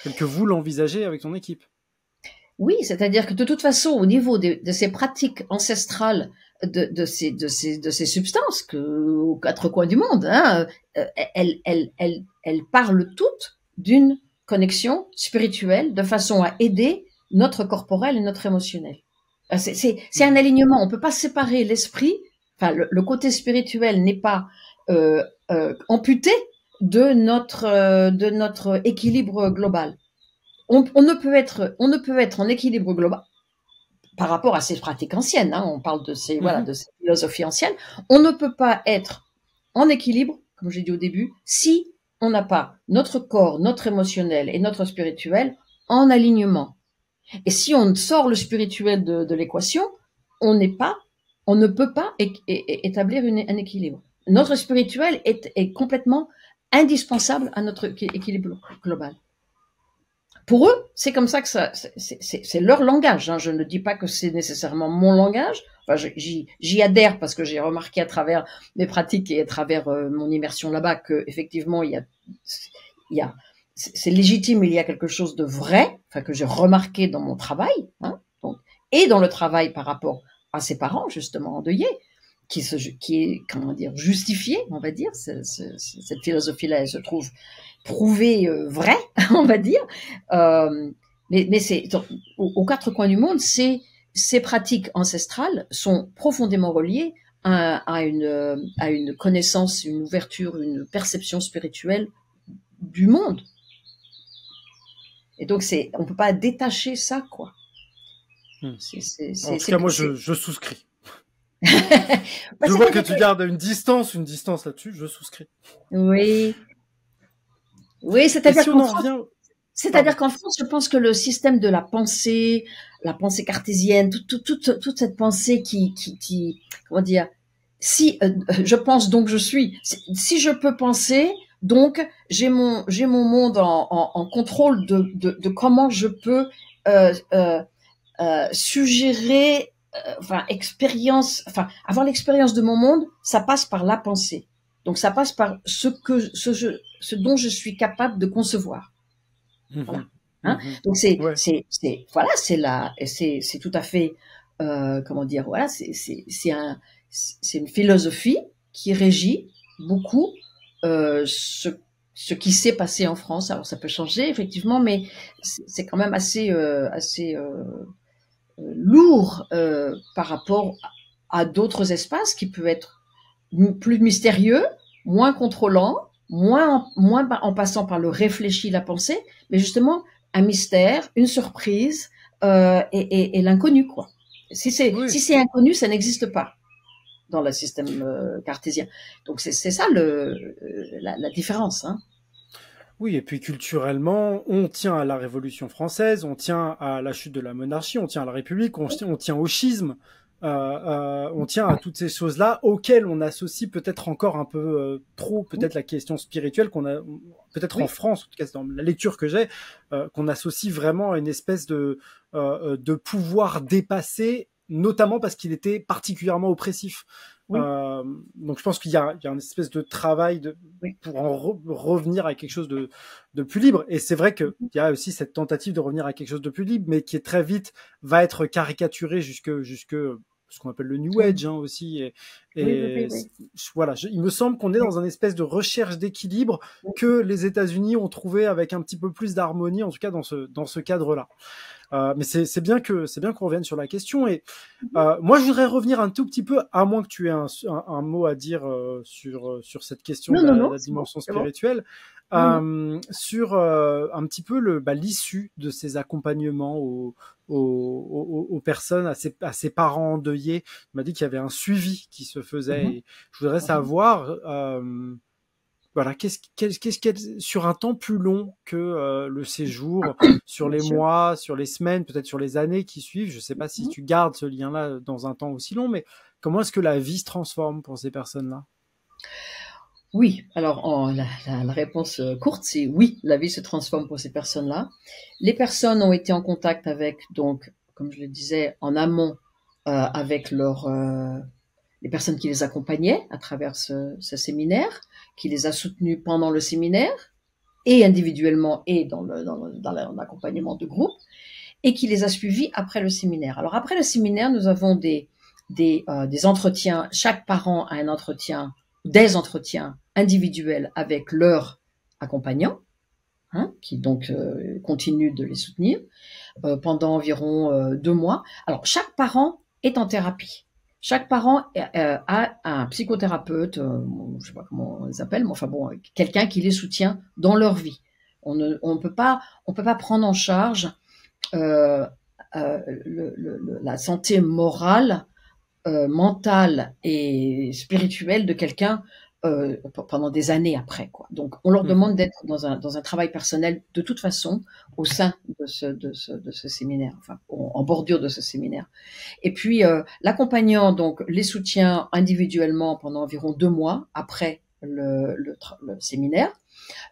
tel que vous l'envisagez avec ton équipe. Oui, c'est-à-dire que de toute façon, au niveau de ces pratiques ancestrales de ces substances aux quatre coins du monde, hein, elles parlent toutes d'une connexion spirituelle de façon à aider notre corporel et notre émotionnel. C'est un alignement. On peut pas séparer l'esprit. Enfin, le côté spirituel n'est pas amputé de notre équilibre global. On ne peut être en équilibre global par rapport à ces pratiques anciennes. Hein, on parle de ces philosophies anciennes. On ne peut pas être en équilibre, comme j'ai dit au début, si on n'a pas notre corps, notre émotionnel et notre spirituel en alignement. Et si on sort le spirituel de l'équation, on ne peut pas établir un équilibre. Notre spirituel est complètement indispensable à notre équilibre global. Pour eux, c'est comme ça que c'est leur langage. Hein. Je ne dis pas que c'est nécessairement mon langage. Enfin, j'y adhère parce que j'ai remarqué à travers mes pratiques et à travers mon immersion là-bas que effectivement c'est légitime. Il y a quelque chose de vrai, enfin que j'ai remarqué dans mon travail, hein, et dans le travail par rapport à ses parents justement endeuillés, qui est comment dire justifié, on va dire. Cette philosophie-là, elle se trouve prouvée vraie, on va dire. Mais c'est aux quatre coins du monde, ces pratiques ancestrales sont profondément reliées à une connaissance, une ouverture, une perception spirituelle du monde. Et donc on peut pas détacher ça, quoi. En tout cas, moi, je souscris. Bah, je vois que tu gardes une distance là-dessus, je souscris. Oui. Oui, c'est-à-dire si qu'en France, je pense que le système de la pensée cartésienne, toute cette pensée qui comment dire, si je pense donc je suis, si je peux penser, donc j'ai mon monde en contrôle de comment je peux suggérer, avoir l'expérience de mon monde, ça passe par la pensée. Donc ça passe par ce dont je suis capable de concevoir. Voilà. Hein? Donc c'est tout à fait comment dire, voilà, c'est une philosophie qui régit beaucoup ce qui s'est passé en France. Alors ça peut changer effectivement, mais c'est quand même assez lourd par rapport à d'autres espaces qui peuvent être plus mystérieux, moins contrôlants, moins en passant par le réfléchi, la pensée, mais justement un mystère, une surprise et l'inconnu, quoi. Si c'est inconnu, ça n'existe pas dans le système cartésien. Donc c'est ça la différence, hein. Oui, et puis culturellement, on tient à la Révolution française, on tient à la chute de la monarchie, on tient à la République, on tient au schisme, on tient à toutes ces choses-là auxquelles on associe peut-être encore un peu trop, peut-être la question spirituelle qu'on a, peut-être en France, en tout cas dans la lecture que j'ai, qu'on associe vraiment à une espèce de pouvoir dépassé, notamment parce qu'il était particulièrement oppressif. Oui. Donc je pense qu'il y a une espèce de travail pour en revenir à quelque chose de plus libre. Et c'est vrai qu'il y a aussi cette tentative de revenir à quelque chose de plus libre, mais qui est très vite va être caricaturé jusque ce qu'on appelle le New Age aussi. Et voilà, il me semble qu'on est dans une espèce de recherche d'équilibre que les États-Unis ont trouvé avec un petit peu plus d'harmonie, en tout cas dans ce cadre-là. Mais c'est bien qu'on revienne sur la question. Et moi, je voudrais revenir un tout petit peu, à moins que tu aies un mot à dire sur cette question de la dimension spirituelle, sur un petit peu l'issue de ces accompagnements aux personnes, à ces parents endeuillés. Tu m'as dit qu'il y avait un suivi qui se faisait. Et je voudrais savoir. Voilà, qu'est-ce sur un temps plus long que le séjour, sur les mois, sur les semaines, peut-être sur les années qui suivent. Je ne sais pas si tu gardes ce lien-là dans un temps aussi long, mais comment est-ce que la vie se transforme pour ces personnes-là? Oui, alors la réponse courte, c'est oui, la vie se transforme pour ces personnes-là. Les personnes ont été en contact avec, donc, comme je le disais, en amont, avec les personnes qui les accompagnaient à travers ce séminaire, qui les a soutenus pendant le séminaire, et individuellement, et dans l'accompagnement de groupe, et qui les a suivis après le séminaire. Alors après le séminaire, nous avons des entretiens, chaque parent a des entretiens individuels avec leur accompagnant, qui donc continue de les soutenir pendant environ 2 mois. Alors chaque parent est en thérapie. Chaque parent a un psychothérapeute, je ne sais pas comment on les appelle, mais enfin bon, quelqu'un qui les soutient dans leur vie. On peut pas prendre en charge la santé morale, mentale et spirituelle de quelqu'un pendant des années après, quoi. Donc, on leur demande d'être dans un travail personnel de toute façon au sein de ce séminaire, enfin, en bordure de ce séminaire. Et puis, l'accompagnant donc les soutient individuellement pendant environ 2 mois après le séminaire.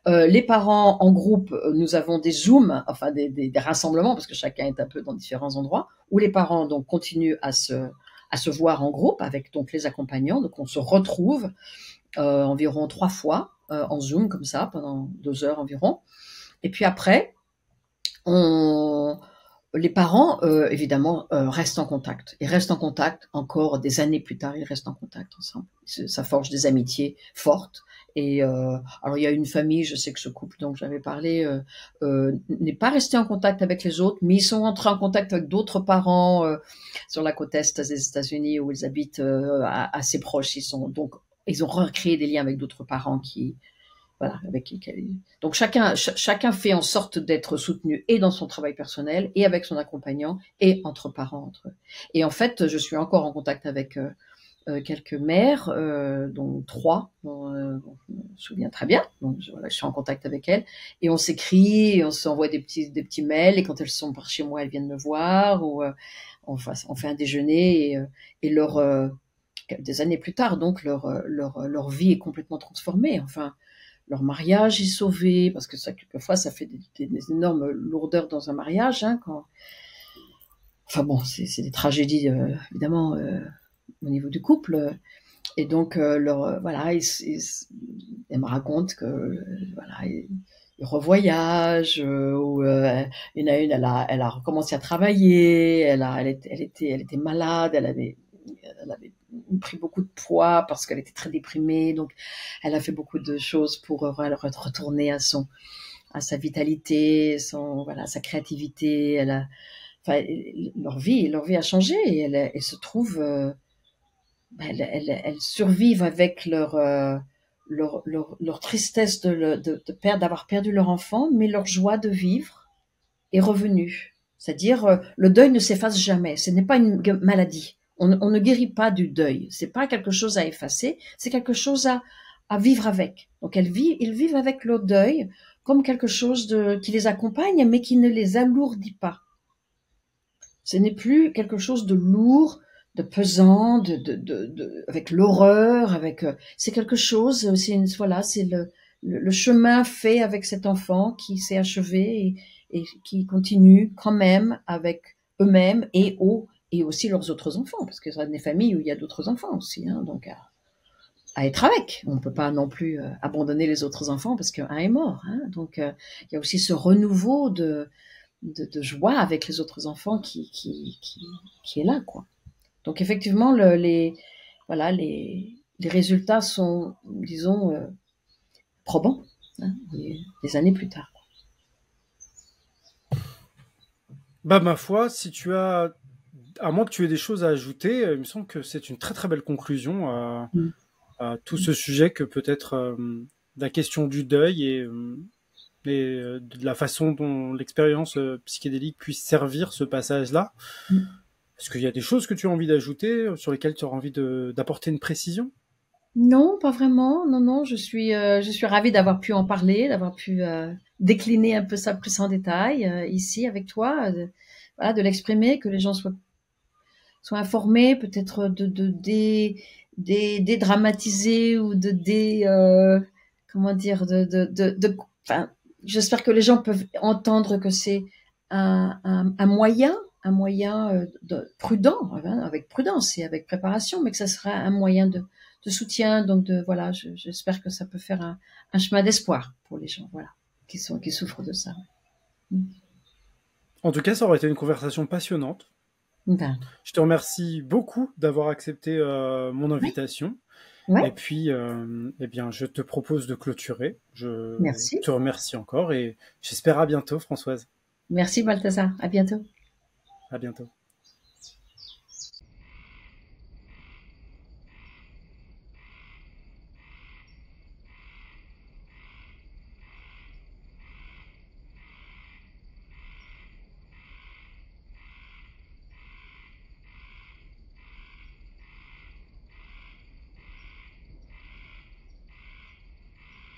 Les parents en groupe, nous avons des zooms, enfin des rassemblements parce que chacun est un peu dans différents endroits où les parents donc continuent à se voir en groupe avec donc les accompagnants. Donc on se retrouve environ 3 fois en Zoom comme ça pendant 2 heures environ. Et puis après, on Les parents, évidemment, restent en contact et restent en contact encore des années plus tard. Ils restent en contact ensemble. Ça forge des amitiés fortes. Et alors il y a une famille, je sais que ce couple dont j'avais parlé n'est pas resté en contact avec les autres, mais ils sont entrés en contact avec d'autres parents sur la côte est des États-Unis où ils habitent assez proches. Ils ont recréé des liens avec d'autres parents qui voilà, donc chacun fait en sorte d'être soutenu et dans son travail personnel et avec son accompagnant et entre parents entre eux. Et en fait, je suis encore en contact avec quelques mères, dont 3, dont je me souviens très bien. Donc voilà, je suis en contact avec elles et on s'écrit, et on s'envoie des petits mails et quand elles sont par chez moi, elles viennent me voir ou on fait un déjeuner et des années plus tard, donc leur vie est complètement transformée. Enfin, leur mariage est sauvé, parce que ça, quelquefois, ça fait des énormes lourdeurs dans un mariage, hein, enfin bon, c'est des tragédies, évidemment, au niveau du couple. Et donc, voilà, ils me racontent que, voilà, ils revoyagent, ou il y en a une, elle a recommencé à travailler, elle était malade, elle avait pris beaucoup de poids parce qu'elle était très déprimée, donc elle a fait beaucoup de choses pour retourner à sa vitalité, voilà, sa créativité. Enfin, leur vie a changé et elles se trouvent, elles survivent avec leur tristesse d'avoir perdu leur enfant, mais leur joie de vivre est revenue. C'est-à-dire, le deuil ne s'efface jamais. Ce n'est pas une maladie. On ne guérit pas du deuil. C'est pas quelque chose à effacer. C'est quelque chose à vivre avec. Donc, ils vivent avec leur deuil comme quelque chose qui les accompagne, mais qui ne les alourdit pas. Ce n'est plus quelque chose de lourd, de pesant, avec l'horreur, c'est quelque chose, voilà, c'est le chemin fait avec cet enfant qui s'est achevé et qui continue quand même avec eux-mêmes et aussi leurs autres enfants, parce que c'est des familles où il y a d'autres enfants aussi, hein, donc à être avec. On ne peut pas non plus abandonner les autres enfants parce qu'un est mort, hein, donc il y a aussi ce renouveau de joie avec les autres enfants qui est là, quoi. Donc effectivement, voilà, les résultats sont, disons, probants, hein, des années plus tard. Bah, ma foi, si tu as, à moins que tu aies des choses à ajouter, il me semble que c'est une très très belle conclusion à tout ce sujet que peut-être la question du deuil et de la façon dont l'expérience psychédélique puisse servir ce passage-là. Est-ce qu'il y a des choses que tu as envie d'ajouter, sur lesquelles tu auras envie d'apporter une précision? Non, pas vraiment. Non, non, je suis ravie d'avoir pu en parler, d'avoir pu décliner un peu ça plus en détail ici avec toi, voilà, de l'exprimer, que les gens soient informés, peut-être de dédramatiser ou comment dire, enfin, j'espère que les gens peuvent entendre que c'est un moyen prudent, hein, avec prudence et avec préparation, mais que ça sera un moyen de soutien. Donc voilà, j'espère que ça peut faire un chemin d'espoir pour les gens, voilà, qui souffrent de ça. En tout cas, ça aurait été une conversation passionnante. Ben, Je te remercie beaucoup d'avoir accepté mon invitation. ouais. Et puis, eh bien, je te propose de clôturer. Je Merci. te remercie encore et j'espère à bientôt, Françoise. Merci, Balthazar. À bientôt. À bientôt.